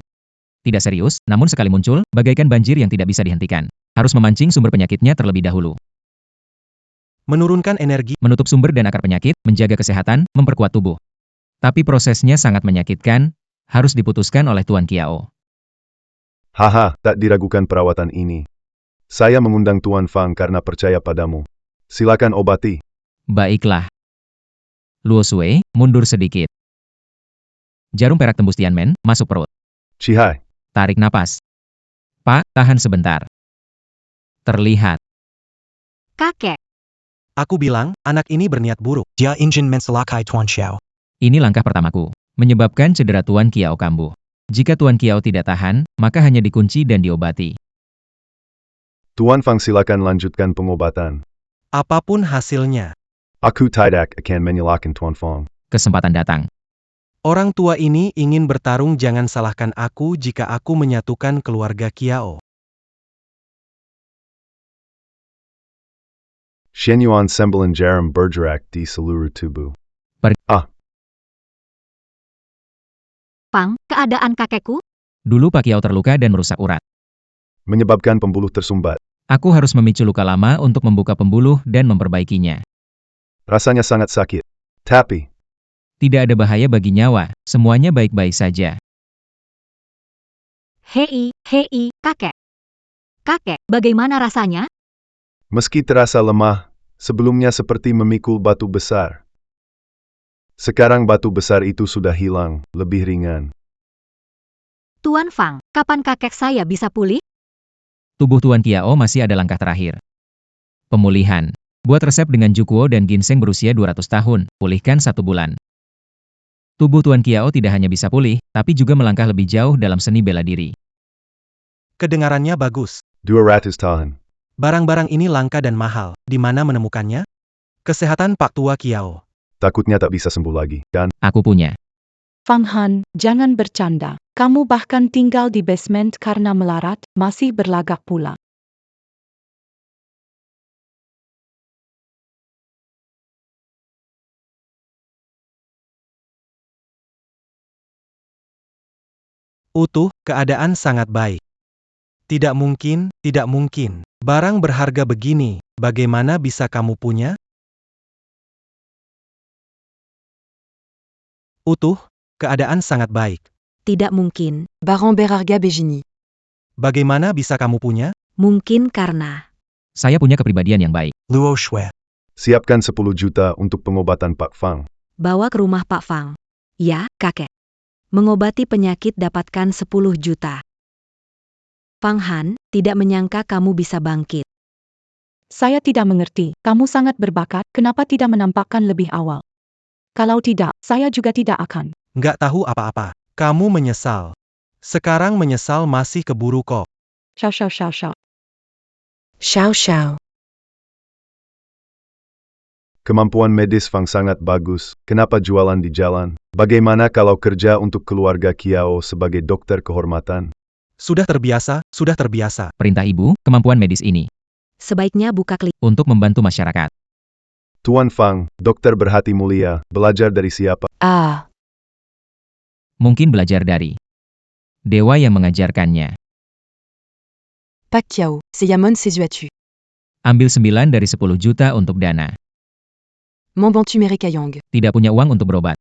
Tidak serius, namun sekali muncul, bagaikan banjir yang tidak bisa dihentikan. Harus memancing sumber penyakitnya terlebih dahulu. Menurunkan energi, Menutup sumber dan akar penyakit, menjaga kesehatan, memperkuat tubuh. Tapi prosesnya sangat menyakitkan, harus diputuskan oleh Tuan Kiao. Haha, tak diragukan perawatan ini. Saya mengundang Tuan Fang karena percaya padamu. Silakan obati. Baiklah. Luo Sue, mundur sedikit. Jarum perak tembus Tianmen, masuk perut. Cihai, Tarik napas. Pak, tahan sebentar. Terlihat. Kakek. aku bilang, anak ini berniat buruk. Dia ingin menselakai Tuan Xiao. Ini langkah pertamaku. Menyebabkan cedera Tuan Kiao kambuh. Jika Tuan Kiao tidak tahan, maka hanya dikunci dan diobati. Tuan Fang silakan lanjutkan pengobatan. Apapun hasilnya, Aku tidak akan menyalahkan Tuan Fang. Kesempatan datang. orang tua ini ingin bertarung. Jangan salahkan aku jika aku menyatukan keluarga Kiao. Shenyuan sembilan jarum bergerak di seluruh tubuh. Fang, keadaan kakekku? Dulu Pak Kiao terluka dan merusak urat. Menyebabkan pembuluh tersumbat. Aku harus memicu luka lama untuk membuka pembuluh dan memperbaikinya. Rasanya sangat sakit. Tapi, Tidak ada bahaya bagi nyawa, semuanya baik-baik saja. Hei, kakek. Kakek, bagaimana rasanya? meski terasa lemah, sebelumnya seperti memikul batu besar. Sekarang batu besar itu sudah hilang, lebih ringan. Tuan Fang, kapan kakek saya bisa pulih? Tubuh Tuan Kiao masih ada langkah terakhir. Pemulihan. Buat resep dengan Jukuo dan ginseng berusia 200 tahun, pulihkan 1 bulan. Tubuh Tuan Kiao tidak hanya bisa pulih, tapi juga melangkah lebih jauh dalam seni bela diri. Kedengarannya bagus. 200 tahun. Barang-barang ini langka dan mahal. Di mana menemukannya? Kesehatan Pak Tua Kiao. Takutnya tak bisa sembuh lagi, kan? Aku punya. Fang Han, jangan bercanda. Kamu bahkan tinggal di basement karena melarat, masih berlagak pula. Utuh, keadaan sangat baik. Tidak mungkin, tidak mungkin. Barang berharga begini, bagaimana bisa kamu punya? Utuh, keadaan sangat baik. Tidak mungkin. Baron Berarga Begini. Bagaimana bisa kamu punya? Mungkin karena Saya punya kepribadian yang baik. Luo Shui. Siapkan 10 juta untuk pengobatan Pak Fang. bawa ke rumah Pak Fang. Ya, kakek. Mengobati penyakit dapatkan 10 juta. Fang Han, tidak menyangka kamu bisa bangkit. Saya tidak mengerti, kamu sangat berbakat, kenapa tidak menampakkan lebih awal? Kalau tidak, saya juga tidak akan. Nggak tahu apa-apa. Kamu menyesal. Sekarang menyesal masih keburu kok. Xiao xiao xiao xiao. Xiao Xiao. Kemampuan medis Fang sangat bagus. Kenapa jualan di jalan? Bagaimana kalau kerja untuk keluarga Kiao sebagai dokter kehormatan? Sudah terbiasa, sudah terbiasa. Perintah ibu, kemampuan medis ini. Sebaiknya buka klinik. Untuk membantu masyarakat. Tuan Fang, dokter berhati mulia, belajar dari siapa? Ah. Mungkin belajar dari dewa yang mengajarkannya. Pak Kiao, Seyamon Sezuatu. Ambil 9 dari 10 juta untuk dana. Mon Bantu Merekayong. Tidak punya uang untuk berobat.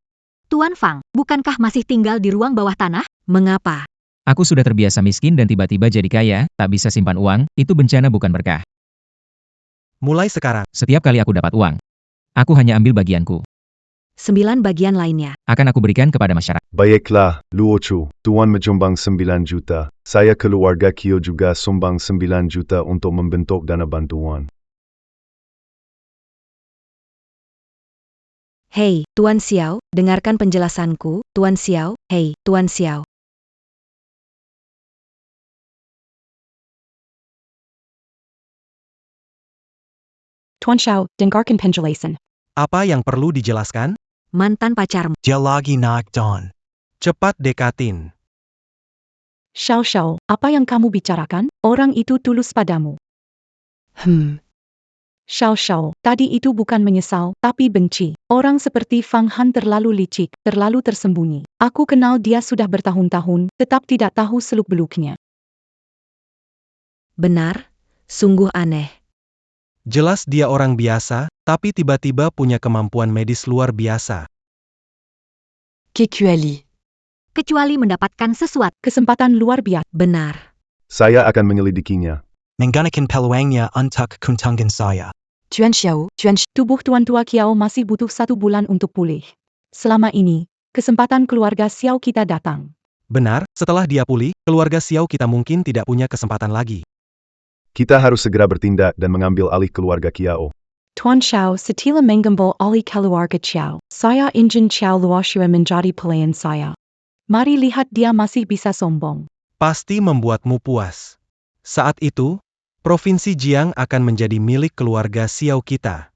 Tuan Fang, bukankah masih tinggal di ruang bawah tanah? Mengapa? Aku sudah terbiasa miskin dan tiba-tiba jadi kaya, tak bisa simpan uang, itu bencana bukan berkah. Mulai sekarang. Setiap kali aku dapat uang, aku hanya ambil bagianku. 9 bagian lainnya. Akan aku berikan kepada masyarakat. Baiklah, Luo Chu, Tuan menyumbang 9 juta. Saya keluarga Kio juga sumbang 9 juta untuk membentuk dana bantuan. Hei, Tuan Xiao, dengarkan penjelasanku, Tuan Xiao, hei, Tuan Xiao. Tuan Xiao, dengarkan penjelasan. Apa yang perlu dijelaskan? Mantan pacarmu. Dia lagi naik daun. Cepat dekatin. Xiao Xiao, apa yang kamu bicarakan? Orang itu tulus padamu. Xiao Xiao, tadi itu bukan menyesal, tapi benci. Orang seperti Fang Han terlalu licik, terlalu tersembunyi. Aku kenal dia sudah bertahun-tahun, tetap tidak tahu seluk-beluknya. Benar? Sungguh aneh. Jelas dia orang biasa, tapi tiba-tiba punya kemampuan medis luar biasa. Kekuali. Kecuali mendapatkan sesuatu. Kesempatan luar biasa. Benar. Saya akan menyelidikinya. Menggunakan peluangnya untuk keuntungan saya. Tuan Xiao, Tubuh Tuan Tua Kiao masih butuh 1 bulan untuk pulih. Selama ini, kesempatan keluarga Xiao kita datang. Benar, setelah dia pulih, keluarga Xiao kita mungkin tidak punya kesempatan lagi. Kita harus segera bertindak dan mengambil alih keluarga Kiao. Tuan Xiao setila menggembal alih keluarga Xiao. Saya ingin Xiao Luoxue menjadi pelayan saya. Mari lihat dia masih bisa sombong. Pasti membuatmu puas. Saat itu, Provinsi Jiang akan menjadi milik keluarga Xiao kita.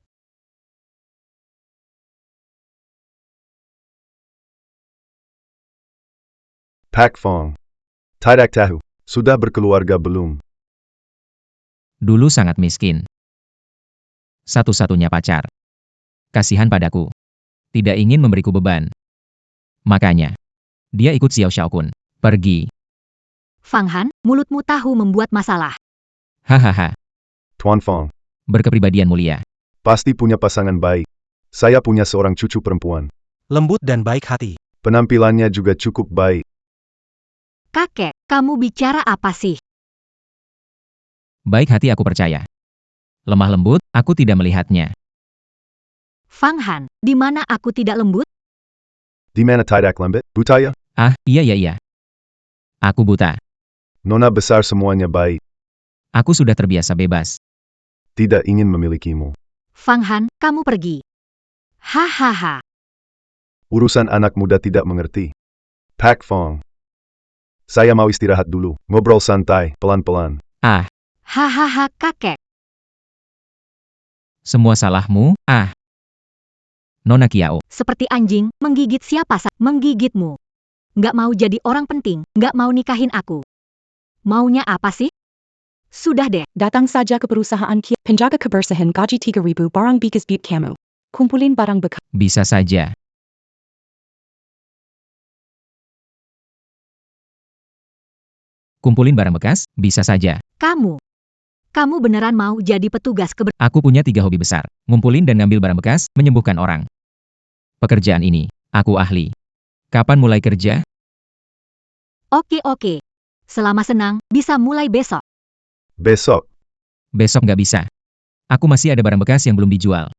Pak Fong. Tidak tahu, sudah berkeluarga belum? Dulu sangat miskin. Satu-satunya pacar. Kasihan padaku. Tidak ingin memberiku beban. Makanya, dia ikut Xiao Xiaokun. Pergi. Fang Han, mulutmu tahu membuat masalah. Hahaha. Tuan Fong. Berkepribadian mulia. Pasti punya pasangan baik. Saya punya seorang cucu perempuan. Lembut dan baik hati. Penampilannya juga cukup baik. Kakek, kamu bicara apa sih? Baik hati aku percaya. Lemah lembut, aku tidak melihatnya. Fang Han, di mana aku tidak lembut? Di mana tidak lembut, butaya? Ah, iya. Aku buta. Nona besar semuanya baik. Aku sudah terbiasa bebas. Tidak ingin memilikimu. Fang Han, kamu pergi. Hahaha. Urusan anak muda tidak mengerti. Pak Fong. Saya mau istirahat dulu. Ngobrol santai, pelan-pelan. Ah, Hahaha kakek. semua salahmu, ah. Nona Kiao, Seperti anjing, menggigit siapa menggigitmu. Nggak mau jadi orang penting, nggak mau nikahin aku. Maunya apa sih? Sudah deh. Datang saja ke perusahaan Kiao. Penjaga kebersihan gaji 3.000 barang bikas beat kamu. Kumpulin barang bekas. bisa saja. Kumpulin barang bekas, bisa saja. Kamu beneran mau jadi petugas Aku punya 3 hobi besar. Ngumpulin dan ngambil barang bekas, menyembuhkan orang. Pekerjaan ini, aku ahli. Kapan mulai kerja? Oke. Selama senang, bisa mulai besok. Besok. Besok nggak bisa. Aku masih ada barang bekas yang belum dijual.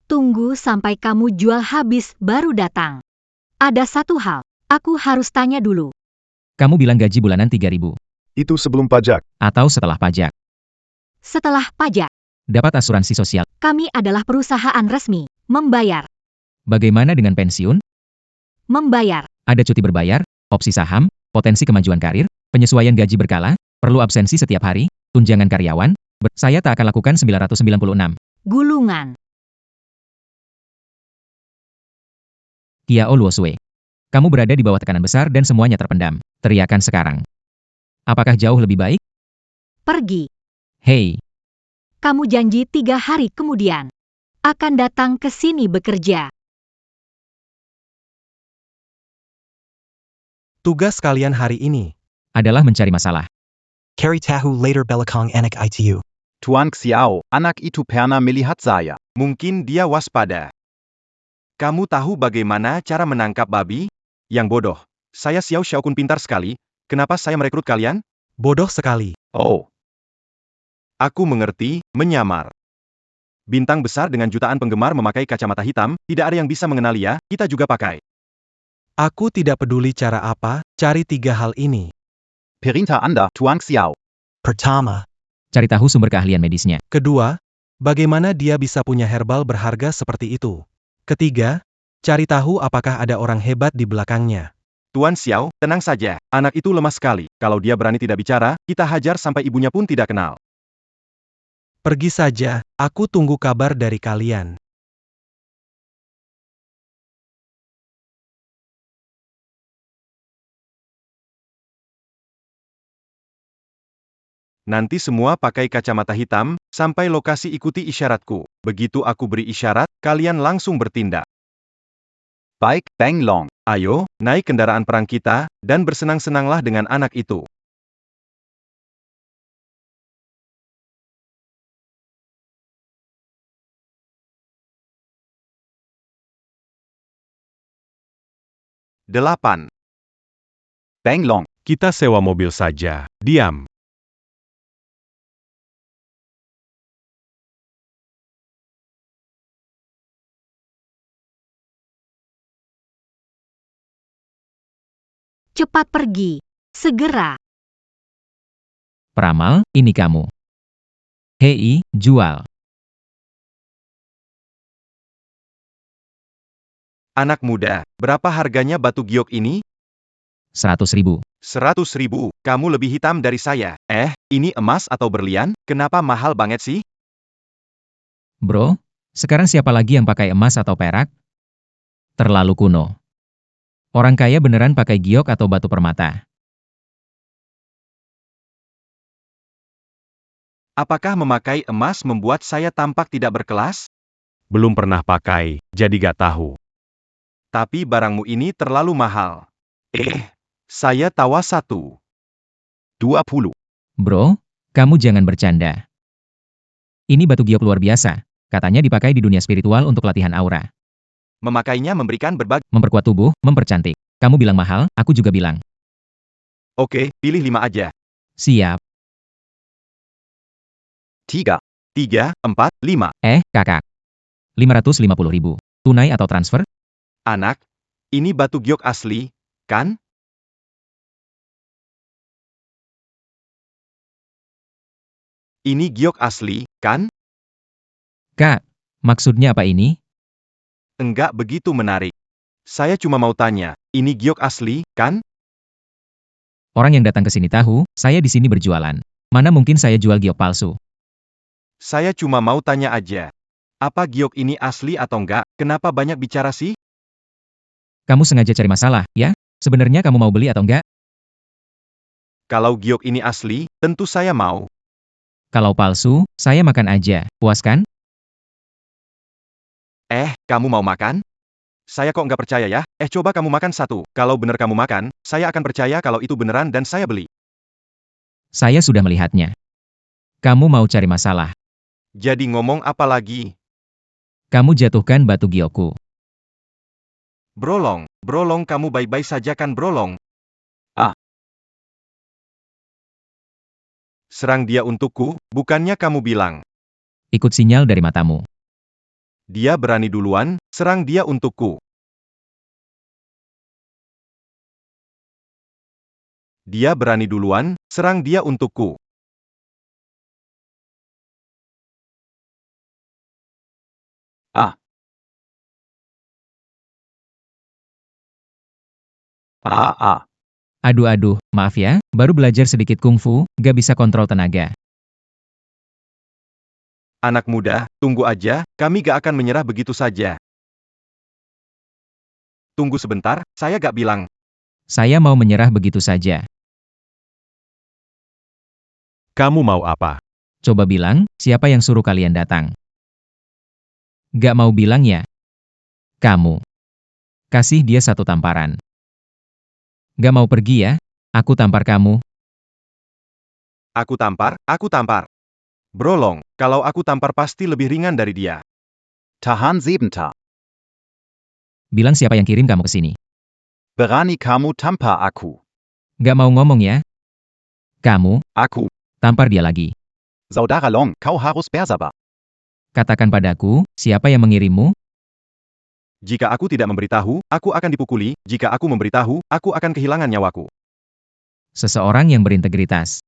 Tunggu sampai kamu jual habis baru datang. Ada satu hal, aku harus tanya dulu. Kamu bilang gaji bulanan 3.000. Itu sebelum pajak. Atau setelah pajak. Setelah pajak, Dapat asuransi sosial. kami adalah perusahaan resmi. Membayar. Bagaimana dengan pensiun? Membayar. Ada cuti berbayar, opsi saham, potensi kemajuan karir, penyesuaian gaji berkala, perlu absensi setiap hari, tunjangan karyawan. Saya tak akan lakukan 996. Gulungan. Kiao Luosue. Kamu berada di bawah tekanan besar dan semuanya terpendam. Teriakan sekarang. Apakah jauh lebih baik? Pergi. Hei, Kamu janji 3 hari kemudian akan datang ke sini bekerja. Tugas kalian hari ini. adalah mencari masalah. Carry tahu later belakang anak itu. Tuan Xiao, anak itu pernah melihat saya. Mungkin dia waspada. Kamu tahu bagaimana cara menangkap babi? Yang bodoh. Saya Xiao Xiaokun pintar sekali. Kenapa saya merekrut kalian? Bodoh sekali. Oh. Aku mengerti, menyamar. Bintang besar dengan jutaan penggemar memakai kacamata hitam, tidak ada yang bisa mengenali ya, kita juga pakai. Aku tidak peduli cara apa, cari 3 hal ini. Perintah Anda, Tuan Xiao. Pertama, Cari tahu sumber keahlian medisnya. Kedua, bagaimana dia bisa punya herbal berharga seperti itu. Ketiga, cari tahu apakah ada orang hebat di belakangnya. Tuan Xiao, tenang saja, anak itu lemah sekali. Kalau dia berani tidak bicara, kita hajar sampai ibunya pun tidak kenal. Pergi saja, aku tunggu kabar dari kalian. Nanti semua pakai kacamata hitam, sampai lokasi ikuti isyaratku. Begitu aku beri isyarat, kalian langsung bertindak. Baik, Bang Long. Ayo, naik kendaraan perang kita, dan bersenang-senanglah dengan anak itu. Delapan. Bang Long. Kita sewa mobil saja. Diam. Cepat pergi. Segera. Peramal, ini kamu. Hei, jual. Anak muda, berapa harganya batu giok ini? 100.000. 100.000, kamu lebih hitam dari saya. Ini emas atau berlian? Kenapa mahal banget sih? Bro, sekarang siapa lagi yang pakai emas atau perak? Terlalu kuno. Orang kaya beneran pakai giok atau batu permata. Apakah memakai emas membuat saya tampak tidak berkelas? Belum pernah pakai, jadi gak tahu. Tapi barangmu ini terlalu mahal. Saya tawa 1. 20. Bro, kamu jangan bercanda. Ini batu giok luar biasa. Katanya dipakai di dunia spiritual untuk latihan aura. Memakainya memberikan berbagai... Memperkuat tubuh, mempercantik. Kamu bilang mahal, aku juga bilang. Oke, pilih 5 aja. Siap. 3. 3, 4, 5. Kakak. 550.000. Tunai atau transfer? Anak, ini batu giok asli, kan? Ini giok asli, kan? Kak, Maksudnya apa ini? Enggak begitu menarik. Saya cuma mau tanya, ini giok asli, kan? Orang yang datang ke sini tahu, saya di sini berjualan. Mana mungkin saya jual giok palsu? Saya cuma mau tanya aja. Apa giok ini asli atau enggak? Kenapa banyak bicara sih? Kamu sengaja cari masalah, ya? Sebenarnya kamu mau beli atau enggak? Kalau giok ini asli, tentu saya mau. Kalau palsu, saya makan aja. Puas kan? Kamu mau makan? Saya kok nggak percaya ya? Coba kamu makan satu. Kalau bener kamu makan, saya akan percaya kalau itu beneran dan saya beli. Saya sudah melihatnya. Kamu mau cari masalah. Jadi ngomong apa lagi? Kamu jatuhkan batu giokku. Brolong kamu baik-baik saja kan Brolong? Serang dia untukku, bukannya kamu bilang. Ikut sinyal dari matamu. Dia berani duluan, serang dia untukku. Dia berani duluan, serang dia untukku. Aduh, maaf ya, baru belajar sedikit kungfu, gak bisa kontrol tenaga. Anak muda, tunggu aja, kami gak akan menyerah begitu saja. Tunggu sebentar, saya gak bilang. Saya mau menyerah begitu saja. Kamu mau apa? Coba bilang, siapa yang suruh kalian datang? Gak mau bilang ya? Kamu. Kasih dia satu tamparan. Gak mau pergi ya? Aku tampar kamu. Aku tampar. Brolong, kalau aku tampar pasti lebih ringan dari dia. Tahan sebentar. Bilang siapa yang kirim kamu ke sini. Berani kamu tampar aku. Gak mau ngomong ya? Kamu, Aku. tampar dia lagi. Saudara Long, kau harus bersabar. Katakan padaku, siapa yang mengirimmu? Jika aku tidak memberitahu, aku akan dipukuli. Jika aku memberitahu, aku akan kehilangan nyawaku. Seseorang yang berintegritas.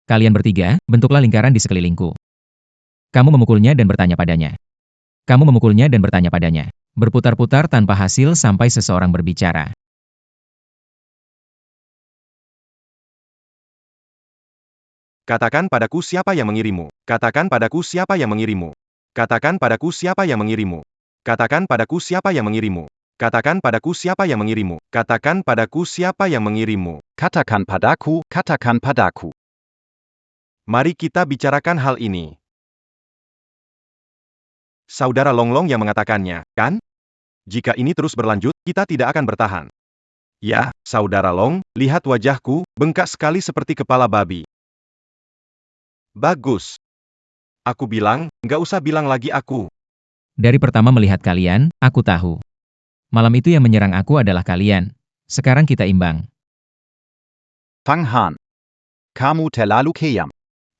Kalian bertiga, bentuklah lingkaran di sekelilingku. Kamu memukulnya dan bertanya padanya. Kamu memukulnya dan bertanya padanya. Berputar-putar tanpa hasil sampai seseorang berbicara. Katakan padaku siapa yang mengirimmu. Katakan padaku siapa yang mengirimmu. Katakan padaku siapa yang mengirimmu. Katakan padaku siapa yang mengirimmu. Katakan padaku siapa yang mengirimmu. Katakan padaku siapa yang mengirimmu. Katakan padaku. Mari kita bicarakan hal ini. Saudara Longlong yang mengatakannya, kan? Jika ini terus berlanjut, kita tidak akan bertahan. Ya, Saudara Long, lihat wajahku, bengkak sekali seperti kepala babi. Bagus. Aku bilang, nggak usah bilang lagi aku. Dari pertama melihat kalian, aku tahu. Malam itu yang menyerang aku adalah kalian. Sekarang kita imbang. Fang Han. Kamu terlalu kejam.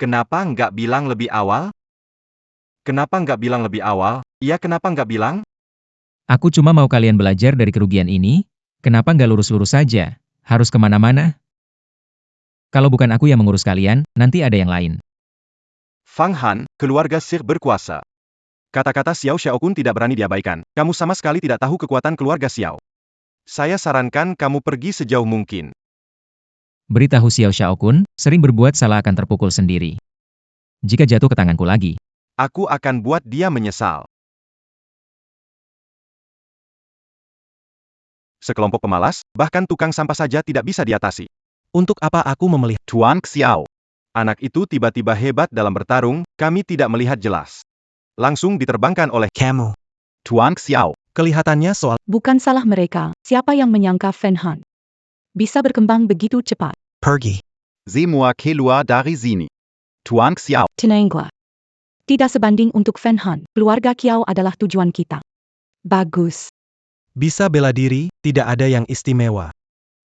Kenapa nggak bilang lebih awal? Kenapa nggak bilang lebih awal? Iya, kenapa nggak bilang? Aku cuma mau kalian belajar dari kerugian ini. Kenapa nggak lurus-lurus saja? Harus kemana-mana? Kalau bukan aku yang mengurus kalian, nanti ada yang lain. Fang Han, keluarga Sir berkuasa. Kata-kata Xiao Xiaokun tidak berani diabaikan. Kamu sama sekali tidak tahu kekuatan keluarga Xiao. Saya sarankan kamu pergi sejauh mungkin. Beritahu Xiao Xiaokun, sering berbuat salah akan terpukul sendiri. Jika jatuh ke tanganku lagi, Aku akan buat dia menyesal. Sekelompok pemalas, bahkan tukang sampah saja tidak bisa diatasi. Untuk apa aku memelihat? Tuan Xiao. Anak itu tiba-tiba hebat dalam bertarung, kami tidak melihat jelas. Langsung diterbangkan oleh Kamu. Tuan Xiao. Kelihatannya soal Bukan salah mereka, siapa yang menyangka Fan Han bisa berkembang begitu cepat. Pergi. Semua keluar dari sini. Tuan Xiao. Tenanglah. Tidak sebanding untuk Fan Han, keluarga Kiao adalah tujuan kita. Bagus. bisa bela diri, tidak ada yang istimewa.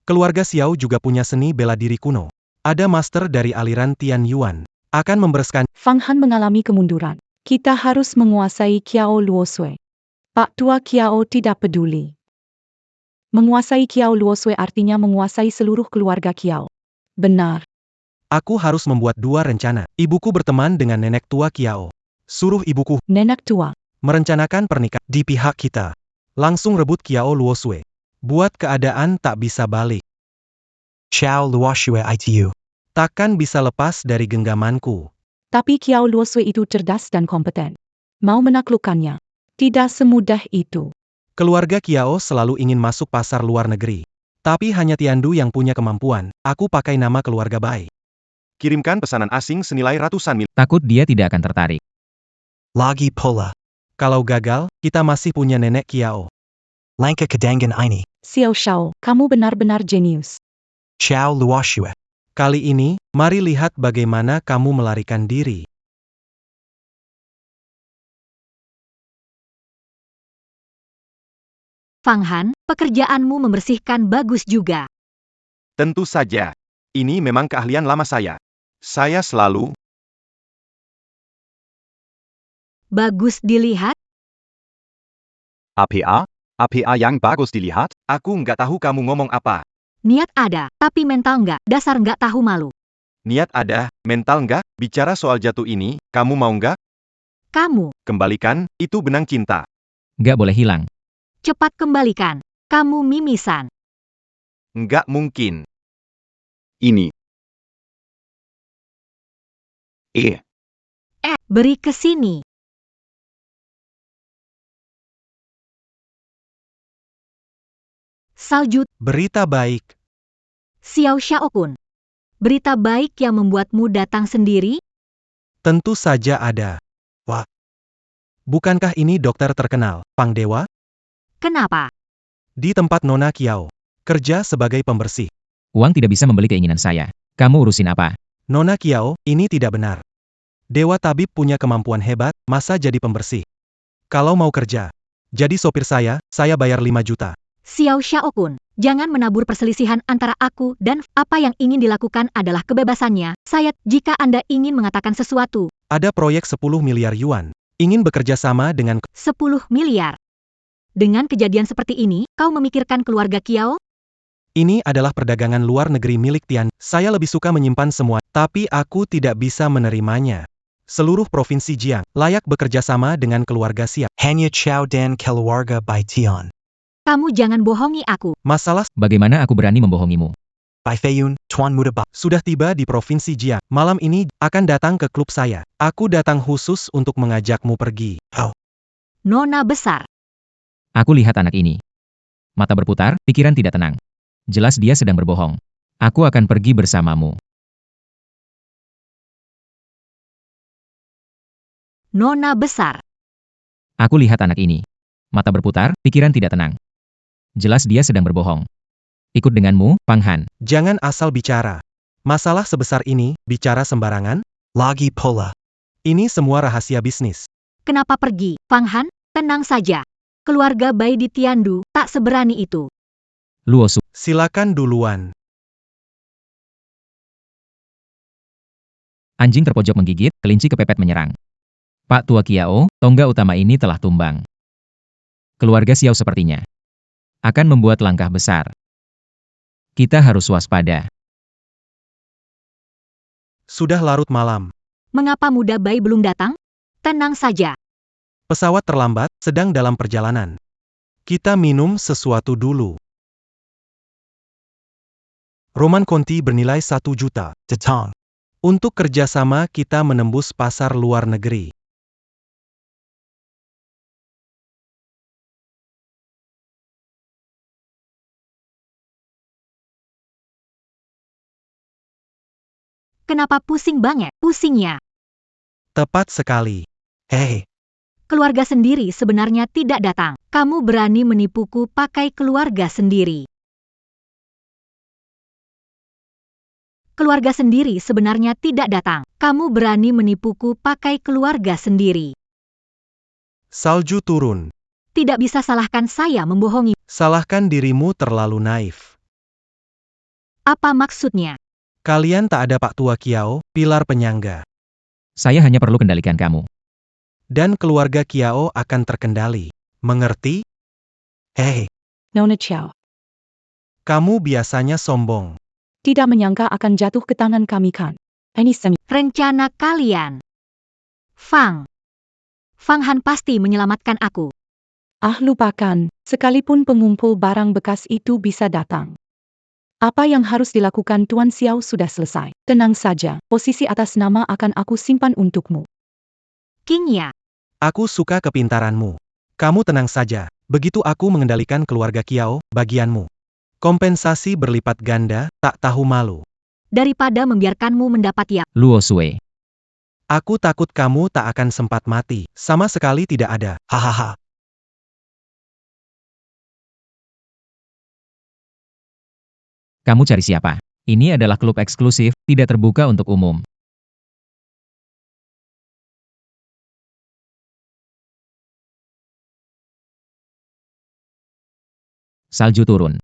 Keluarga Xiao juga punya seni bela diri kuno. Ada master dari aliran Tian Yuan. Akan membereskan. Fang Han mengalami kemunduran. Kita harus menguasai Kiao Luosui. Pak Tua Kiao tidak peduli. Menguasai Kiao Luosui artinya menguasai seluruh keluarga Kiao. Benar. Aku harus membuat dua rencana. Ibuku berteman dengan nenek tua Kiao. Suruh ibuku Nenek tua. merencanakan pernikahan di pihak kita. Langsung rebut Kiao Luosue. Buat keadaan tak bisa balik. Xiao Luoshue itu. Takkan bisa lepas dari genggamanku. Tapi Kiao Luosue itu cerdas dan kompeten. Mau menaklukkannya. Tidak semudah itu. Keluarga Kiao selalu ingin masuk pasar luar negeri. Tapi hanya Tiandu yang punya kemampuan. Aku pakai nama keluarga Bai. Kirimkan pesanan asing senilai ratusan miliar. Takut dia tidak akan tertarik. Lagi pola. Kalau gagal, kita masih punya nenek Kiao. Langka Kedangan ini. Xiao Shao, kamu benar-benar jenius. Xiao Luoshue. Kali ini, mari lihat bagaimana kamu melarikan diri. Fang Han, pekerjaanmu membersihkan bagus juga. Tentu saja. Ini memang keahlian lama saya. Saya selalu Bagus dilihat. APA? APA yang bagus dilihat? Aku nggak tahu kamu ngomong apa. Niat ada, tapi mental nggak. Dasar nggak tahu malu. Niat ada, mental nggak? Bicara soal jatuh ini, kamu mau nggak? Kamu, Kembalikan, itu benang cinta. Nggak boleh hilang. cepat kembalikan. Kamu mimisan. Nggak mungkin. Ini. Beri ke sini. Salju, Berita baik. Xiao Xiaokun. Berita baik yang membuatmu datang sendiri? Tentu saja ada. Wah. Bukankah ini dokter terkenal, Pang Dewa? Kenapa? Di tempat Nona Kiao. Kerja sebagai pembersih. Uang tidak bisa membeli keinginan saya. Kamu urusin apa? Nona Kiao, ini tidak benar. Dewa tabib punya kemampuan hebat, masa jadi pembersih? Kalau mau kerja, jadi sopir saya bayar 5 juta. Xiao Xiaokun, jangan menabur perselisihan antara aku dan apa yang ingin dilakukan adalah kebebasannya. Saya, jika Anda ingin mengatakan sesuatu, Ada proyek 10 miliar yuan. Ingin bekerja sama dengan 10 miliar. Dengan kejadian seperti ini, kau memikirkan keluarga Kiao? ini adalah perdagangan luar negeri milik Tian. Saya lebih suka menyimpan semua, tapi aku tidak bisa menerimanya. Seluruh provinsi Jiang layak bekerja sama dengan keluarga Xia. Hanya Xiao dan Keluarga Bai Tian. Kamu jangan bohongi aku. Masalah Bagaimana aku berani membohongimu? Bai Feiyun, Tuan Muda Bai. sudah tiba di provinsi Jiang. Malam ini akan datang ke klub saya. Aku datang khusus untuk mengajakmu pergi. Nona besar. Aku lihat anak ini. Mata berputar, pikiran tidak tenang. Jelas dia sedang berbohong. Aku akan pergi bersamamu. Nona besar. Aku lihat anak ini. Mata berputar, pikiran tidak tenang. Jelas dia sedang berbohong. Ikut denganmu, Pang Han. Jangan asal bicara. Masalah sebesar ini, bicara sembarangan? Lagi pola. Ini semua rahasia bisnis. Kenapa pergi, Fang Han? Tenang saja. Keluarga Bai di Tiandu tak seberani itu. Luosu. Silakan duluan. Anjing terpojok menggigit, kelinci kepepet menyerang. Pak Tua Kiao, tonggak utama ini telah tumbang. Keluarga Xiao sepertinya akan membuat langkah besar. Kita harus waspada. Sudah larut malam. Mengapa muda Bai belum datang? Tenang saja. Pesawat terlambat, sedang dalam perjalanan. Kita minum sesuatu dulu. Roman Conti bernilai 1 juta. Detang. Untuk kerjasama kita menembus pasar luar negeri. Kenapa pusing banget? Pusingnya. Tepat sekali. Hey. Keluarga sendiri sebenarnya tidak datang. Kamu berani menipuku pakai keluarga sendiri. Keluarga sendiri sebenarnya tidak datang. Kamu berani menipuku pakai keluarga sendiri. Salju turun. Tidak bisa salahkan saya membohongi. Salahkan dirimu terlalu naif. Apa maksudnya? Kalian tak ada Pak Tua Kiao, pilar penyangga. Saya hanya perlu kendalikan kamu. Dan keluarga Kiao akan terkendali. Mengerti? Hey. Nona Xiao. Kamu biasanya sombong. Tidak menyangka akan jatuh ke tangan kami kan. Ini semi. Rencana kalian. Fang. Fang Han pasti menyelamatkan aku. Ah, lupakan, sekalipun pengumpul barang bekas itu bisa datang. Apa yang harus dilakukan Tuan Xiao sudah selesai. Tenang saja, posisi atas nama akan aku simpan untukmu. King Ya, Aku suka kepintaranmu. Kamu tenang saja. Begitu aku mengendalikan keluarga Kiao, bagianmu. Kompensasi berlipat ganda, tak tahu malu. daripada membiarkanmu mendapat ya. Luo Sui. Aku takut kamu tak akan sempat mati. Sama sekali tidak ada. Hahaha. Kamu cari siapa? Ini adalah klub eksklusif, tidak terbuka untuk umum. Salju turun.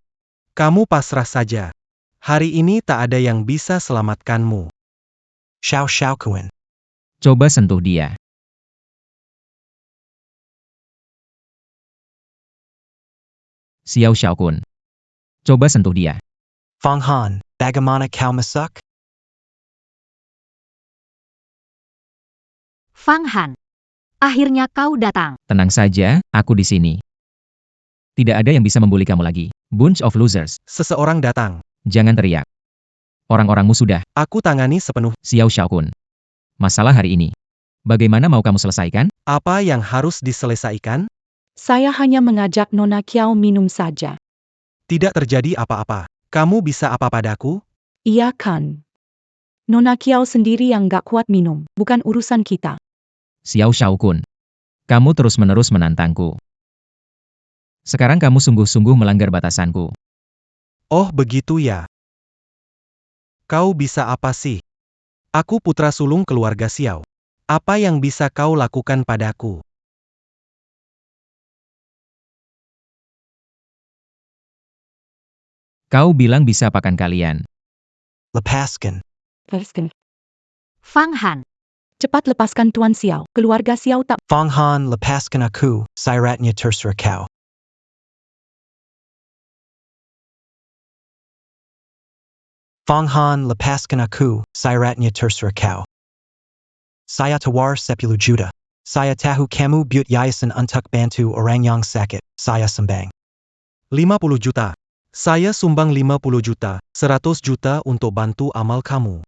Kamu pasrah saja. Hari ini tak ada yang bisa selamatkanmu. Xiao Xiaokuan. Coba sentuh dia. Xiao Xiaokun. Coba sentuh dia. Fang Han, Bagamana Kau Masuk. Fang Han, akhirnya kau datang. Tenang saja, aku di sini. Tidak ada yang bisa membuli kamu lagi. Bunch of losers. Seseorang datang. Jangan teriak. Orang-orangmu sudah. Aku tangani sepenuh. Xiao Xiaokun. Masalah hari ini. Bagaimana mau kamu selesaikan? Apa yang harus diselesaikan? Saya hanya mengajak Nona Kiao minum saja. Tidak terjadi apa-apa. Kamu bisa apa padaku? Iya kan? Nona Kiao sendiri yang gak kuat minum, bukan urusan kita. Xiao Xiaokun. Kamu terus-menerus menantangku. Sekarang kamu sungguh-sungguh melanggar batasanku. Oh begitu ya. Kau bisa apa sih? Aku putra sulung keluarga Xiao. Apa yang bisa kau lakukan padaku? Kau bilang bisa apakan kalian? Lepaskan. Fang Han, Cepat lepaskan Tuan Xiao, keluarga Xiao tak. Fang Han lepaskan aku, Siratnya terserah kau. Fang Han lepaskan aku, Siratnya terserah kau. Saya tawar 10 juta. Saya tahu kamu but yayasan untuk bantu orang yang sakit. Saya sembang. 50 juta. Saya sumbang 50 juta, 100 juta untuk bantu amal kamu.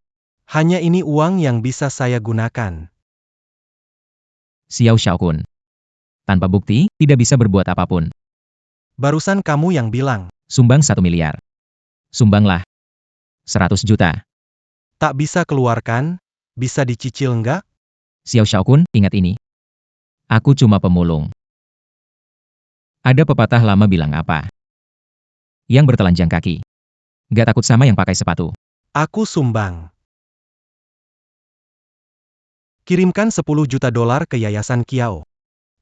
Hanya ini uang yang bisa saya gunakan. Xiao Xiaokun. Tanpa bukti, tidak bisa berbuat apapun. Barusan kamu yang bilang, Sumbang 1 miliar. Sumbanglah. 100 juta. tak bisa keluarkan, bisa dicicil enggak? Xiao Xiaokun, ingat ini. Aku cuma pemulung. Ada pepatah lama bilang apa? Yang bertelanjang kaki. Gak takut sama yang pakai sepatu. Aku sumbang. Kirimkan 10 juta dolar ke Yayasan Kiao.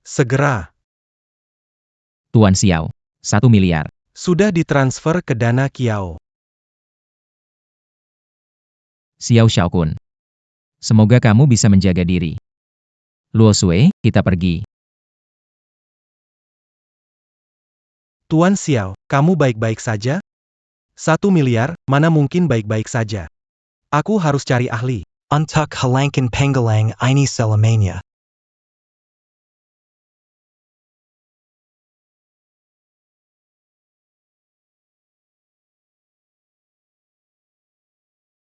Segera. Tuan Xiao. 1 miliar. Sudah ditransfer ke dana Kiao. Xiao Xiaokun. Semoga kamu bisa menjaga diri. Luo Sui, kita pergi. Tuan Xiao, kamu baik-baik saja? 1 miliar, mana mungkin baik-baik saja. Aku harus cari ahli. Untuk halangkan penggalang ini selamanya.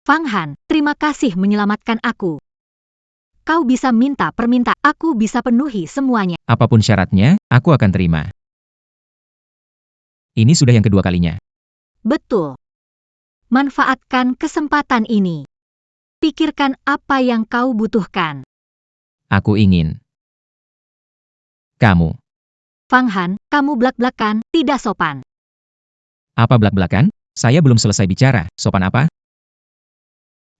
Fang Han, terima kasih menyelamatkan aku. Kau bisa minta permintaan, aku bisa penuhi semuanya. Apapun syaratnya, aku akan terima. Ini sudah yang kedua kalinya. Betul. Manfaatkan kesempatan ini. Pikirkan apa yang kau butuhkan. Aku ingin. Kamu. Fang Han, kamu blak-blakan, tidak sopan. Apa belak-belakan? Saya belum selesai bicara. Sopan apa?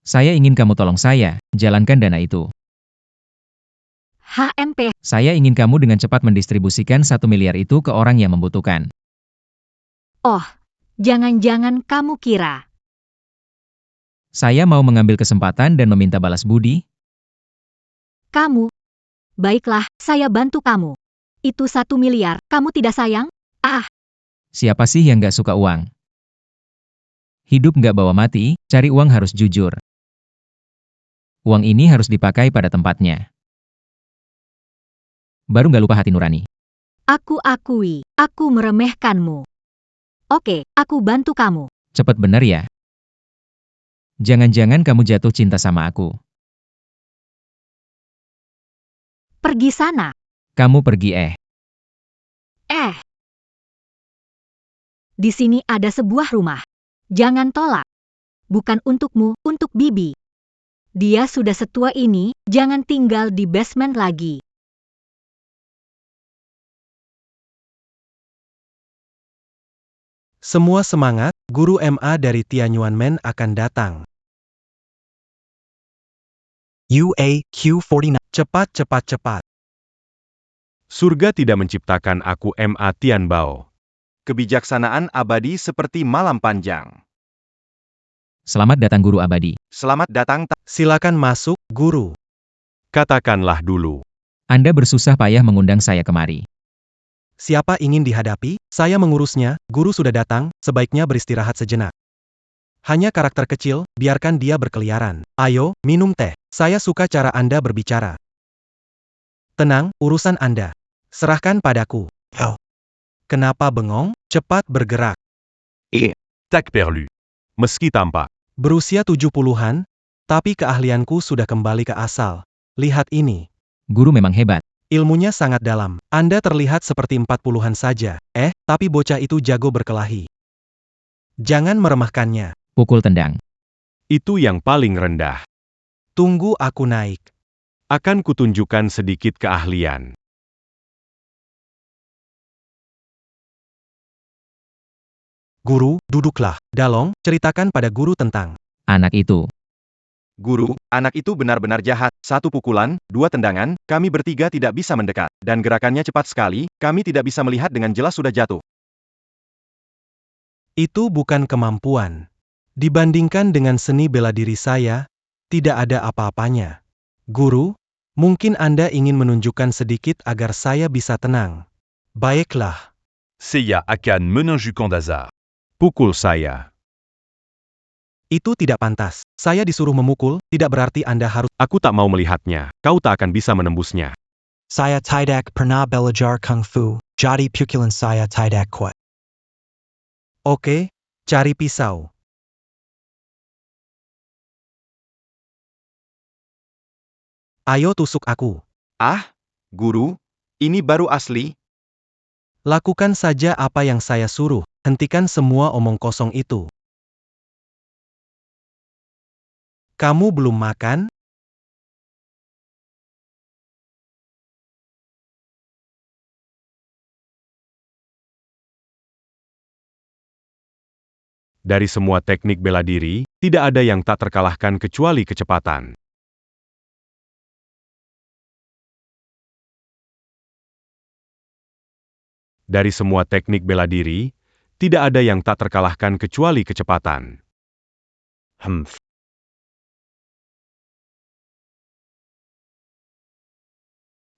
Saya ingin kamu tolong saya, jalankan dana itu. HMP, Saya ingin kamu dengan cepat mendistribusikan 1 miliar itu ke orang yang membutuhkan. oh, jangan-jangan kamu kira. Saya mau mengambil kesempatan dan meminta balas budi. Kamu. Baiklah, saya bantu kamu. Itu 1 miliar, kamu tidak sayang? Ah, Siapa sih yang gak suka uang? Hidup gak bawa mati, cari uang harus jujur. Uang ini harus dipakai pada tempatnya. Baru nggak lupa hati nurani. Aku akui, aku meremehkanmu. Oke, aku bantu kamu. Cepet bener ya. Jangan-jangan kamu jatuh cinta sama aku. Pergi sana. Kamu pergi Di sini ada sebuah rumah. Jangan tolak. Bukan untukmu, untuk Bibi. Dia sudah setua ini, jangan tinggal di basement lagi. Semua semangat, guru MA dari Tianyuanmen akan datang. UAQ49. Cepat, cepat, cepat. Surga tidak menciptakan aku MA Tianbao. Kebijaksanaan abadi seperti malam panjang. Selamat datang guru abadi. Selamat datang. Silakan masuk, guru. Katakanlah dulu. Anda bersusah payah mengundang saya kemari. Siapa ingin dihadapi? Saya mengurusnya, guru sudah datang, sebaiknya beristirahat sejenak. Hanya karakter kecil, biarkan dia berkeliaran. Ayo, minum teh. Saya suka cara Anda berbicara. Tenang, urusan Anda. Serahkan padaku. Oh. Kenapa bengong? Cepat bergerak. Tak perlu. Meski tampak. Berusia 70-an, tapi keahlianku sudah kembali ke asal. Lihat ini. Guru memang hebat. Ilmunya sangat dalam. Anda terlihat seperti 40-an saja. Tapi bocah itu jago berkelahi. Jangan meremehkannya. Pukul tendang. Itu yang paling rendah. Tunggu aku naik. Akan kutunjukkan sedikit keahlian. Guru, duduklah. Dalong, ceritakan pada guru tentang. Anak itu. Guru, anak itu benar-benar jahat. 1 pukulan, 2 tendangan, kami bertiga tidak bisa mendekat. Dan gerakannya cepat sekali, kami tidak bisa melihat dengan jelas sudah jatuh. Itu bukan kemampuan. Dibandingkan dengan seni bela diri saya, tidak ada apa-apanya. Guru, mungkin Anda ingin menunjukkan sedikit agar saya bisa tenang. Baiklah. Saya akan menunjukkan dasar. Pukul saya. Itu tidak pantas. Saya disuruh memukul, tidak berarti Anda harus. Aku tak mau melihatnya. Kau tak akan bisa menembusnya. Saya tidak pernah belajar kung fu, jadi pukulan saya tidak kuat. Oke, cari pisau. Ayo tusuk aku. Ah, guru, ini baru asli. Lakukan saja apa yang saya suruh. Hentikan semua omong kosong itu. Kamu belum makan? Dari semua teknik bela diri, tidak ada yang tak terkalahkan kecuali kecepatan. Dari semua teknik bela diri, tidak ada yang tak terkalahkan kecuali kecepatan.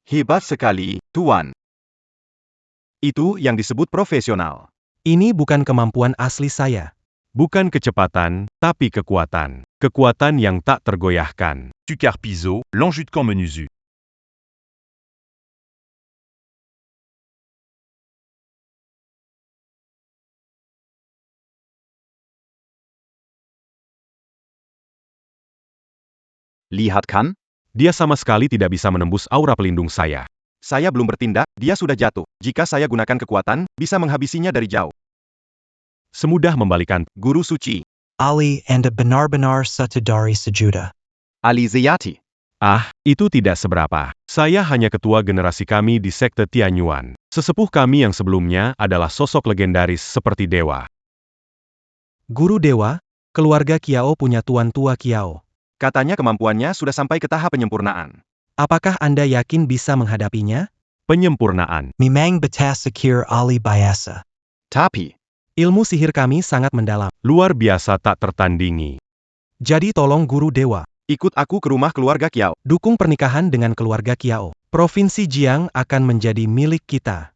Hebat sekali, Tuan. Itu yang disebut profesional. Ini bukan kemampuan asli saya. Bukan kecepatan, tapi kekuatan. Kekuatan yang tak tergoyahkan. Tukar Piso, lanjut camp menuzu. Lihat kan? Dia sama sekali tidak bisa menembus aura pelindung saya. Saya belum bertindak, dia sudah jatuh. Jika saya gunakan kekuatan, bisa menghabisinya dari jauh. Semudah membalikan, guru suci. Ali Anda benar-benar Satudari Sejuta. Ali Ziyati. Ah, itu tidak seberapa. Saya hanya ketua generasi kami di sekte Tianyuan. Sesepuh kami yang sebelumnya adalah sosok legendaris seperti dewa. Guru dewa, keluarga Kiao punya tuan tua Kiao. Katanya kemampuannya sudah sampai ke tahap penyempurnaan. Apakah Anda yakin bisa menghadapinya? Penyempurnaan. Mimang batas sekir Ali Biasa. Tapi, Ilmu sihir kami sangat mendalam. Luar biasa tak tertandingi. Jadi tolong guru dewa, Ikut aku ke rumah keluarga Kiao. dukung pernikahan dengan keluarga Kiao. Provinsi Jiang akan menjadi milik kita.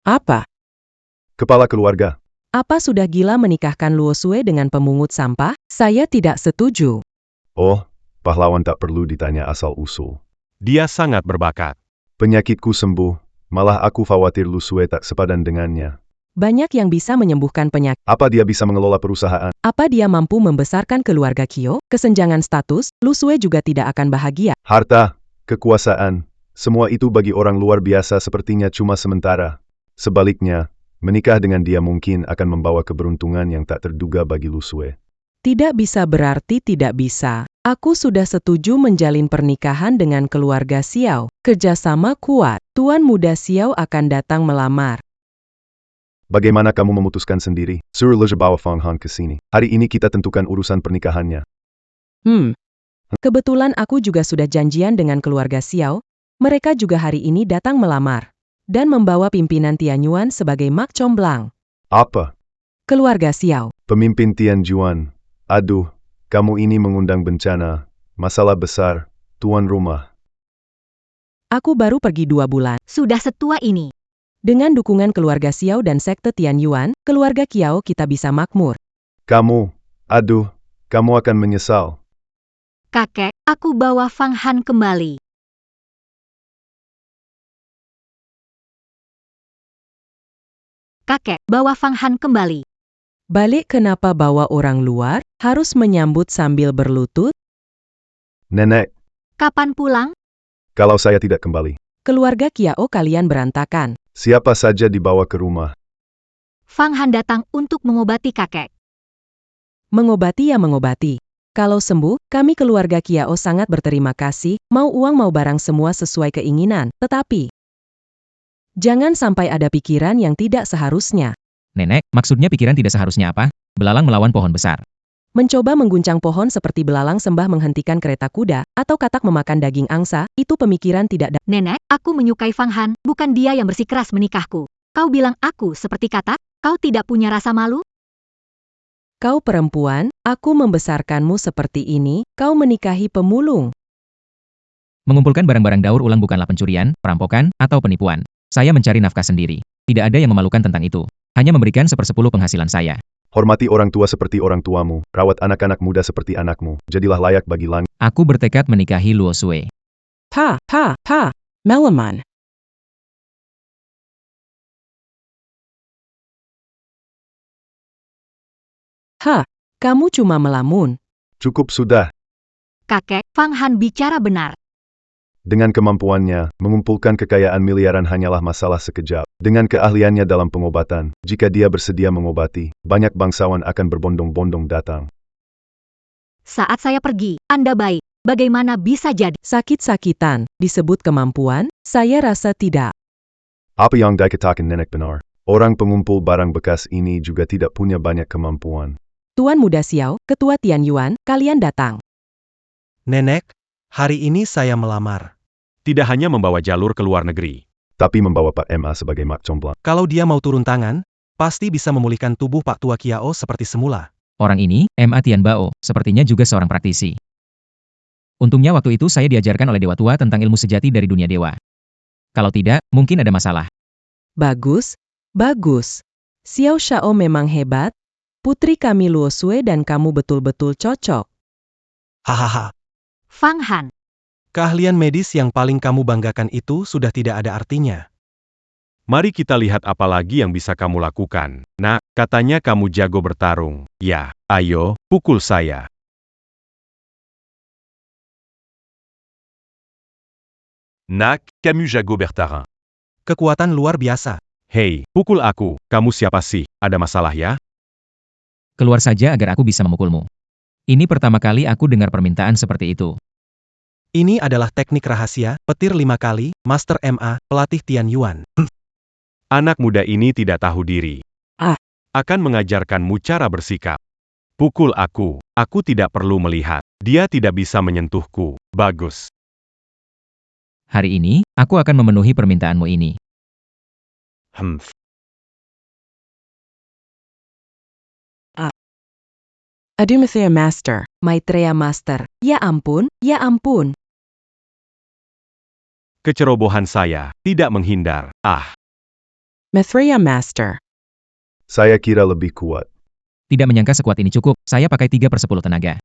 Apa? Kepala keluarga. Apa sudah gila menikahkan Luo Sue dengan pemungut sampah? Saya tidak setuju. Oh, pahlawan tak perlu ditanya asal-usul. Dia sangat berbakat. Penyakitku sembuh, malah aku khawatir Lusue tak sepadan dengannya. Banyak yang bisa menyembuhkan penyakit. Apa dia bisa mengelola perusahaan? Apa dia mampu membesarkan keluarga Kyo? Kesenjangan status, Lu Sue juga tidak akan bahagia. Harta, kekuasaan, semua itu bagi orang luar biasa sepertinya cuma sementara. Sebaliknya, menikah dengan dia mungkin akan membawa keberuntungan yang tak terduga bagi Lusue. Tidak bisa berarti tidak bisa. Aku sudah setuju menjalin pernikahan dengan keluarga Xiao. Kerjasama kuat. Tuan muda Xiao akan datang melamar. Bagaimana kamu memutuskan sendiri? Suruh Leje bawa Fang Han ke sini. Hari ini kita tentukan urusan pernikahannya. Kebetulan aku juga sudah janjian dengan keluarga Xiao. Mereka juga hari ini datang melamar. Dan membawa pimpinan Tianyuan sebagai mak comblang. Apa? Keluarga Xiao. Pemimpin Tianjuan. Aduh, kamu ini mengundang bencana. Masalah besar, tuan rumah. Aku baru pergi 2 bulan. Sudah setua ini. Dengan dukungan keluarga Xiao dan sekte Tianyuan, keluarga Kiao kita bisa makmur. Kamu akan menyesal. Kakek, aku bawa Fang Han kembali. Kakek, bawa Fang Han kembali. Balik kenapa bawa orang luar? Harus menyambut sambil berlutut? Nenek, Kapan pulang? kalau saya tidak kembali, Keluarga Kiao kalian berantakan. siapa saja dibawa ke rumah. Fang Han datang untuk mengobati kakek. Mengobati ya mengobati. Kalau sembuh, kami keluarga Kiao sangat berterima kasih, mau uang mau barang semua sesuai keinginan, tetapi jangan sampai ada pikiran yang tidak seharusnya. Nenek, maksudnya pikiran tidak seharusnya apa? Belalang melawan pohon besar. Mencoba mengguncang pohon seperti belalang sembah menghentikan kereta kuda, atau katak memakan daging angsa, itu pemikiran tidak Nenek, aku menyukai Fang Han, bukan dia yang bersikeras menikahku. Kau bilang aku seperti katak? Kau tidak punya rasa malu? Kau perempuan, aku membesarkanmu seperti ini, kau menikahi pemulung. Mengumpulkan barang-barang daur ulang bukanlah pencurian, perampokan, atau penipuan. Saya mencari nafkah sendiri. Tidak ada yang memalukan tentang itu. Hanya memberikan 1/10 penghasilan saya. Hormati orang tua seperti orang tuamu, rawat anak-anak muda seperti anakmu, jadilah layak bagi langit. Aku bertekad menikahi Luo Sue. Melaman. Kamu cuma melamun. Cukup sudah. Kakek, Fang Han bicara benar. Dengan kemampuannya, mengumpulkan kekayaan miliaran hanyalah masalah sekejap. Dengan keahliannya dalam pengobatan, jika dia bersedia mengobati, banyak bangsawan akan berbondong-bondong datang. Saat saya pergi, Anda baik. Bagaimana bisa jadi? Sakit-sakitan, disebut kemampuan? Saya rasa tidak. Apa yang dikatakan nenek benar? Orang pengumpul barang bekas ini juga tidak punya banyak kemampuan. Tuan muda Xiao, ketua Tianyuan, kalian datang. Nenek, hari ini saya melamar. Tidak hanya membawa jalur ke luar negeri. Tapi membawa Pak MA sebagai mak comblang. Kalau dia mau turun tangan, pasti bisa memulihkan tubuh Pak Tua Kiao seperti semula. Orang ini, Ma Tianbao, sepertinya juga seorang praktisi. Untungnya waktu itu saya diajarkan oleh Dewa Tua tentang ilmu sejati dari dunia dewa. Kalau tidak, mungkin ada masalah. Bagus. Xiao Shao memang hebat. Putri kami Luo Sue dan kamu betul-betul cocok. Hahaha. Fang Han. Keahlian medis yang paling kamu banggakan itu sudah tidak ada artinya. Mari kita lihat apa lagi yang bisa kamu lakukan. Nak, katanya kamu jago bertarung. Ya, ayo, pukul saya. Nak, kamu jago bertarung. Kekuatan luar biasa. Hei, pukul aku. Kamu siapa sih? Ada masalah ya? Keluar saja agar aku bisa memukulmu. Ini pertama kali aku dengar permintaan seperti itu. Ini adalah teknik rahasia, petir 5 kali, Master MA, pelatih Tianyuan. Anak muda ini tidak tahu diri. Akan mengajarkanmu cara bersikap. Pukul aku tidak perlu melihat. Dia tidak bisa menyentuhku. Bagus. Hari ini, aku akan memenuhi permintaanmu ini. Adumathea Master, Maitreya Master. Ya ampun. Kecerobohan saya, tidak menghindar. Maitreya Master. Saya kira lebih kuat. Tidak menyangka sekuat ini cukup, saya pakai 3/10 tenaga.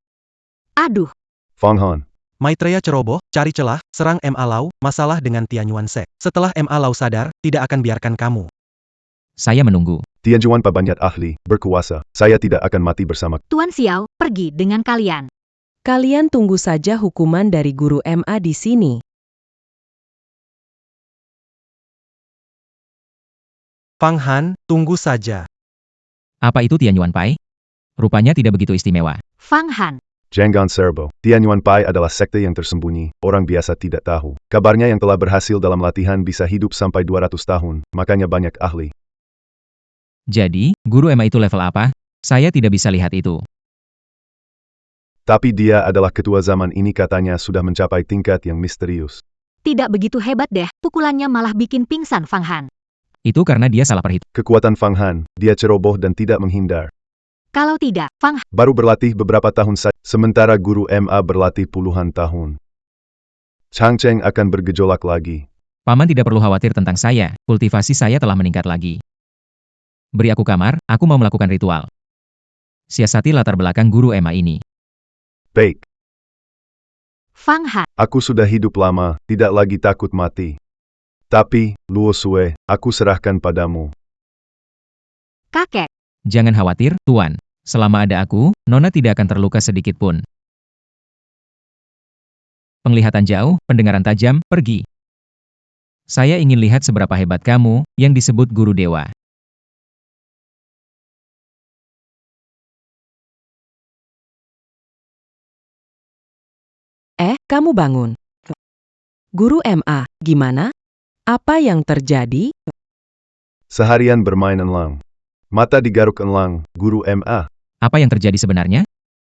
Aduh, Fang Han, Maitreya ceroboh, cari celah, serang Ma Lau, masalah dengan Tianyuan Sek. Setelah Ma Lau sadar, tidak akan biarkan kamu. Saya menunggu. Tianjuan Pabanyak ahli, berkuasa. Saya tidak akan mati bersama. Tuan Xiao, pergi dengan kalian. Kalian tunggu saja hukuman dari guru MA di sini. Fang Han, tunggu saja. Apa itu Tianyuan Pai? Rupanya tidak begitu istimewa. Fang Han, Jangan serbo. Tianyuan Pai adalah sekte yang tersembunyi, orang biasa tidak tahu. Kabarnya yang telah berhasil dalam latihan bisa hidup sampai 200 tahun, makanya banyak ahli. Jadi, guru MA itu level apa? Saya tidak bisa lihat itu. Tapi dia adalah ketua zaman ini katanya sudah mencapai tingkat yang misterius. tidak begitu hebat deh, pukulannya malah bikin pingsan Fang Han. Itu karena dia salah perhitungan. Kekuatan Fang Han, dia ceroboh dan tidak menghindar. Kalau tidak, Fang Han, Baru berlatih beberapa tahun saja, sementara guru MA berlatih puluhan tahun. Chang Cheng akan bergejolak lagi. Paman tidak perlu khawatir tentang saya, kultivasi saya telah meningkat lagi. Beri aku kamar, aku mau melakukan ritual. Siasati latar belakang guru MA ini. Baik, Fang Han, aku sudah hidup lama, tidak lagi takut mati. Tapi, Luo Sue, aku serahkan padamu. kakek, Jangan khawatir, Tuan. Selama ada aku, Nona tidak akan terluka sedikit pun. Penglihatan jauh, pendengaran tajam, pergi. Saya ingin lihat seberapa hebat kamu, yang disebut guru dewa. Kamu bangun. Guru MA, gimana? Apa yang terjadi? Seharian bermain enlang. Mata digaruk enlang, guru MA. Apa yang terjadi sebenarnya?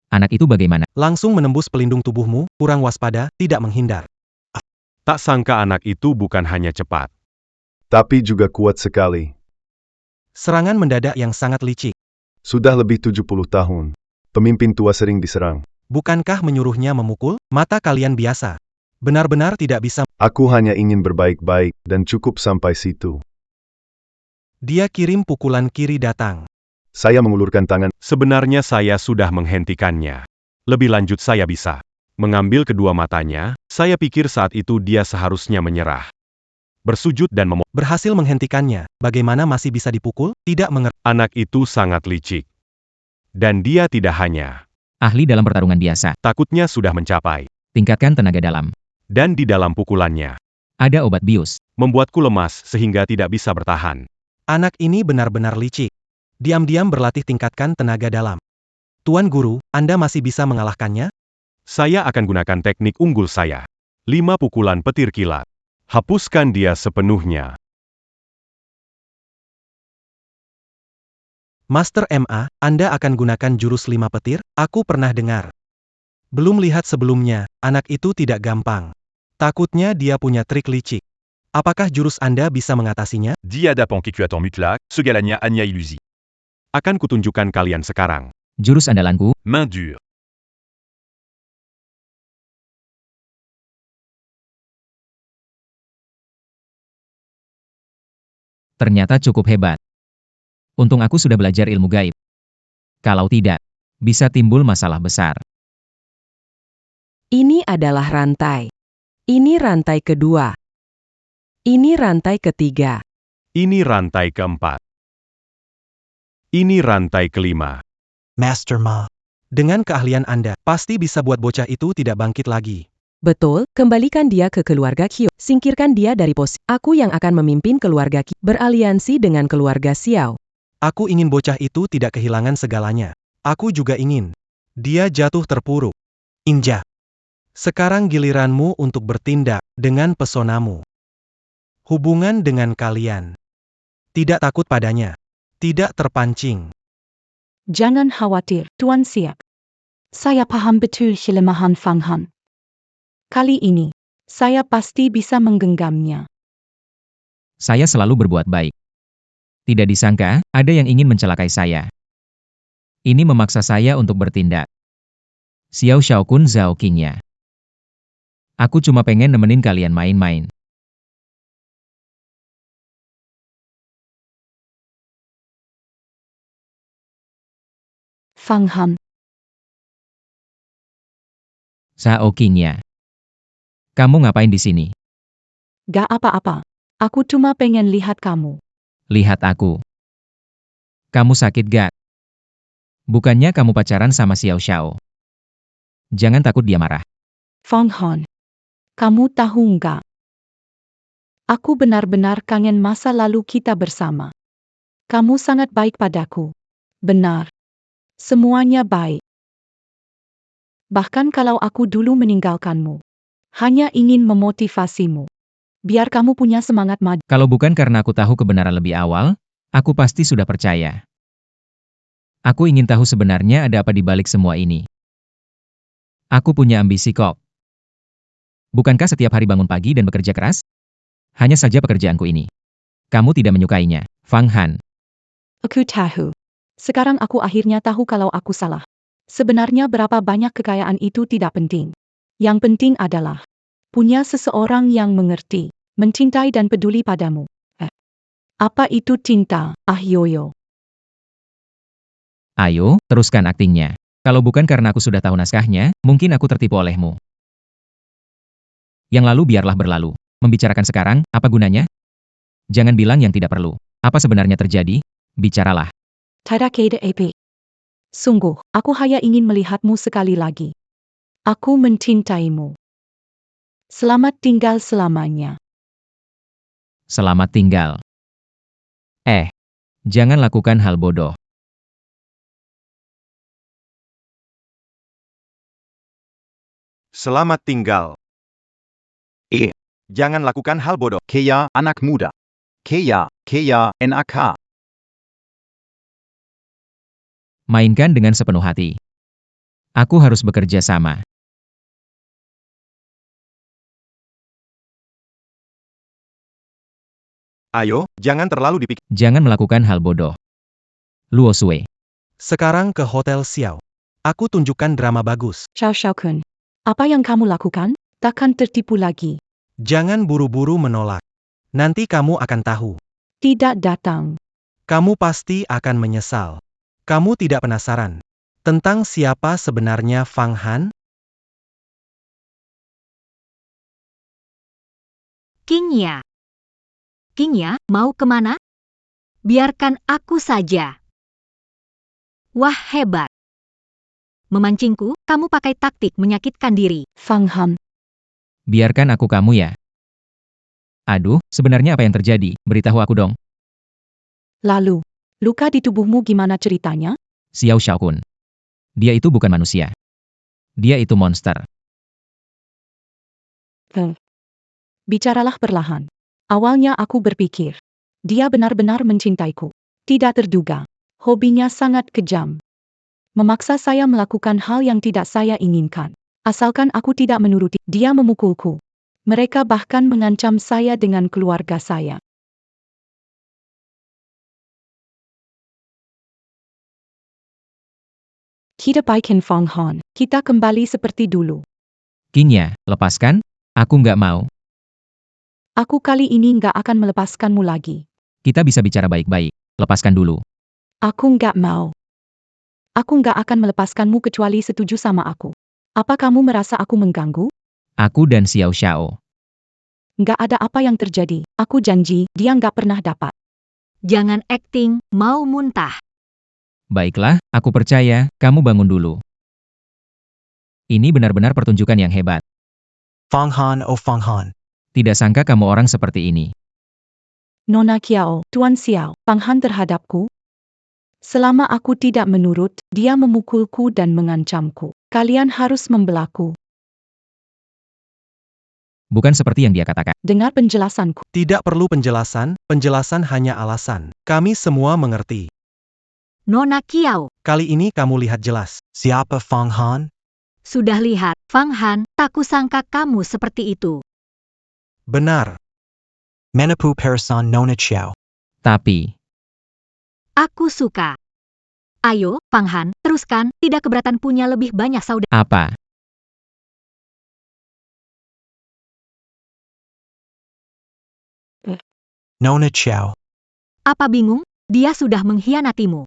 Anak itu bagaimana? Langsung menembus pelindung tubuhmu, kurang waspada, tidak menghindar. Tak sangka anak itu bukan hanya cepat. Tapi juga kuat sekali. Serangan mendadak yang sangat licik. Sudah lebih 70 tahun. Pemimpin tua sering diserang. Bukankah menyuruhnya memukul? Mata kalian biasa. Benar-benar tidak bisa. Aku hanya ingin berbaik-baik, dan cukup sampai situ. Dia kirim pukulan kiri datang. Saya mengulurkan tangan. Sebenarnya saya sudah menghentikannya. Lebih lanjut saya bisa mengambil kedua matanya, saya pikir saat itu dia seharusnya menyerah. Bersujud dan Berhasil menghentikannya. Bagaimana masih bisa dipukul? Tidak mengerti. Anak itu sangat licik. Dan dia tidak hanya Ahli dalam pertarungan biasa. takutnya sudah mencapai. Tingkatkan tenaga dalam. Dan di dalam pukulannya, Ada obat bius. membuatku lemas sehingga tidak bisa bertahan. Anak ini benar-benar licik. Diam-diam berlatih tingkatkan tenaga dalam. Tuan Guru, Anda masih bisa mengalahkannya? Saya akan gunakan teknik unggul saya. 5 pukulan petir kilat. Hapuskan dia sepenuhnya. Master MA, Anda akan gunakan jurus 5 petir? Aku pernah dengar. Belum lihat sebelumnya, anak itu tidak gampang. Takutnya dia punya trik licik. Apakah jurus Anda bisa mengatasinya? Dis à Dapan Kekuatan mutlak, segalanya hanya ilusi. Akan kutunjukkan kalian sekarang. Jurus andalanku, Main dure. ternyata cukup hebat. Untung aku sudah belajar ilmu gaib. Kalau tidak, bisa timbul masalah besar. Ini adalah rantai. Ini rantai kedua. Ini rantai ketiga. Ini rantai keempat. Ini rantai kelima. Master Ma. Dengan keahlian Anda, pasti bisa buat bocah itu tidak bangkit lagi. Betul, kembalikan dia ke keluarga Kyo. Singkirkan dia dari posisi. Aku yang akan memimpin keluarga Kyo. Beraliansi dengan keluarga Xiao. Aku ingin bocah itu tidak kehilangan segalanya. Aku juga ingin. Dia jatuh terpuruk. Inja. Sekarang giliranmu untuk bertindak dengan pesonamu. Hubungan dengan kalian. Tidak takut padanya. Tidak terpancing. Jangan khawatir, Tuan Siak. Saya paham betul kelemahan Fang Han. Kali ini, saya pasti bisa menggenggamnya. Saya selalu berbuat baik. Tidak disangka, ada yang ingin mencelakai saya. Ini memaksa saya untuk bertindak. Xiao Xiaokun Zhao Qingya. Aku cuma pengen nemenin kalian main-main. Fang Han, Sao Qinya. Kamu ngapain di sini? gak apa-apa. Aku cuma pengen lihat kamu. Lihat aku. Kamu sakit gak? Bukannya kamu pacaran sama Xiao Xiao? Jangan takut dia marah. Fang Han, kamu tahu nggak? Aku benar-benar kangen masa lalu kita bersama. Kamu sangat baik padaku. Benar. Semuanya baik. Bahkan kalau aku dulu meninggalkanmu. Hanya ingin memotivasimu. Biar kamu punya semangat maju. Kalau bukan karena aku tahu kebenaran lebih awal, aku pasti sudah percaya. Aku ingin tahu sebenarnya ada apa di balik semua ini. Aku punya ambisi kok. Bukankah setiap hari bangun pagi dan bekerja keras? Hanya saja pekerjaanku ini. Kamu tidak menyukainya, Fang Han. Aku tahu. Sekarang aku akhirnya tahu kalau aku salah. Sebenarnya berapa banyak kekayaan itu tidak penting. Yang penting adalah punya seseorang yang mengerti, mencintai dan peduli padamu. Apa itu cinta, Yoyo? Ayo, teruskan aktingnya. Kalau bukan karena aku sudah tahu naskahnya, mungkin aku tertipu olehmu. Yang lalu biarlah berlalu. Membicarakan sekarang, apa gunanya? Jangan bilang yang tidak perlu. Apa sebenarnya terjadi? Bicaralah. Tidak ada apa. Sungguh, aku hanya ingin melihatmu sekali lagi. Aku mencintaimu. Selamat tinggal selamanya. Selamat tinggal. Jangan lakukan hal bodoh. Selamat tinggal. Jangan lakukan hal bodoh. Keya, anak muda. Keya, NAK. Mainkan dengan sepenuh hati. Aku harus bekerja sama. Ayo, jangan terlalu dipikir. Jangan melakukan hal bodoh. Luo Sui. Sekarang ke Hotel Xiao. Aku tunjukkan drama bagus. Xiao Xiaokun. Apa yang kamu lakukan? Takkan tertipu lagi. Jangan buru-buru menolak. Nanti kamu akan tahu. Tidak datang. Kamu pasti akan menyesal. Kamu tidak penasaran tentang siapa sebenarnya Fang Han? Qingya. Qingya, mau kemana? Biarkan aku saja. Wah, hebat. Memancingku, kamu pakai taktik menyakitkan diri. Fang Han. Biarkan aku kamu ya. Aduh, sebenarnya apa yang terjadi? Beritahu aku dong. Lalu, luka di tubuhmu gimana ceritanya? Xiao Xiaokun. Dia itu bukan manusia. Dia itu monster. Bicaralah perlahan. Awalnya aku berpikir, dia benar-benar mencintaiku. Tidak terduga. Hobinya sangat kejam. Memaksa saya melakukan hal yang tidak saya inginkan. Asalkan aku tidak menuruti, dia memukulku. Mereka bahkan mengancam saya dengan keluarga saya. Tidak baik Fang Han. Kita kembali seperti dulu. Qingya, lepaskan? Aku nggak mau. Aku kali ini nggak akan melepaskanmu lagi. Kita bisa bicara baik-baik. Lepaskan dulu. Aku nggak mau. Aku nggak akan melepaskanmu kecuali setuju sama aku. Apa kamu merasa aku mengganggu? Aku dan Xiao Xiao. Nggak ada apa yang terjadi. Aku janji, dia nggak pernah dapat. Jangan akting, mau muntah. Baiklah, aku percaya, kamu bangun dulu. Ini benar-benar pertunjukan yang hebat. Fang Han, oh Fang Han. Tidak sangka kamu orang seperti ini. Nona Kiao, Tuan Xiao, Fang Han terhadapku. Selama aku tidak menurut, dia memukulku dan mengancamku. Kalian harus membelaku. Bukan seperti yang dia katakan. Dengar penjelasanku. Tidak perlu penjelasan, penjelasan hanya alasan. Kami semua mengerti. Nona Kiao, Kali ini kamu lihat jelas. Siapa Fang Han? sudah lihat, Fang Han, tak kusangka kamu seperti itu. Benar. Menapu Parasan Nona Chiao. Tapi, Aku suka. Ayo, Fang Han, teruskan, tidak keberatan punya lebih banyak saudara. apa? Nona Chiao. Apa bingung? Dia sudah mengkhianatimu.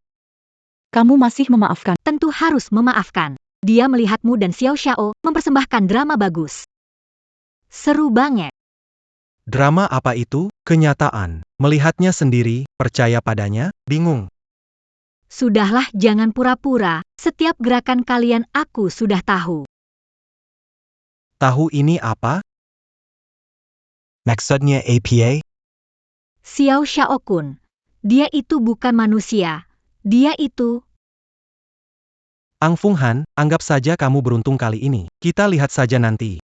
Kamu masih memaafkan. Tentu harus memaafkan. Dia melihatmu dan Xiao Xiao mempersembahkan drama bagus. Seru banget. Drama apa itu? Kenyataan. Melihatnya sendiri, percaya padanya, bingung. Sudahlah, jangan pura-pura. Setiap gerakan kalian aku sudah tahu. Tahu ini apa? Maksudnya APA? Xiao Xiao-kun. Dia itu bukan manusia. Dia itu... Ang Fung Han, anggap saja kamu beruntung kali ini. Kita lihat saja nanti.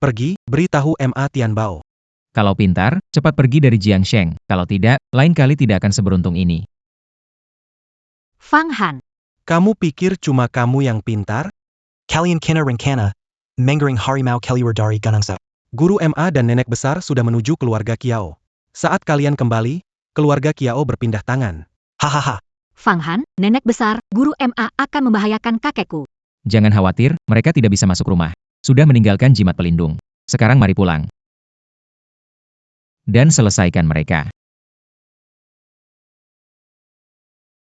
Pergi, beritahu MA Tianbao. Kalau pintar, cepat pergi dari Jiangsheng. Kalau tidak, lain kali tidak akan seberuntung ini. Fang Han. Kamu pikir cuma kamu yang pintar? Kalian kena rencana. Menggering harimau keluar dari Ganangsa. Guru MA dan nenek besar sudah menuju keluarga Kiao. Saat kalian kembali, keluarga Kiao berpindah tangan. Hahaha. Fang Han, nenek besar, guru MA akan membahayakan kakekku. Jangan khawatir, mereka tidak bisa masuk rumah. Sudah meninggalkan jimat pelindung. Sekarang mari pulang. Dan selesaikan mereka.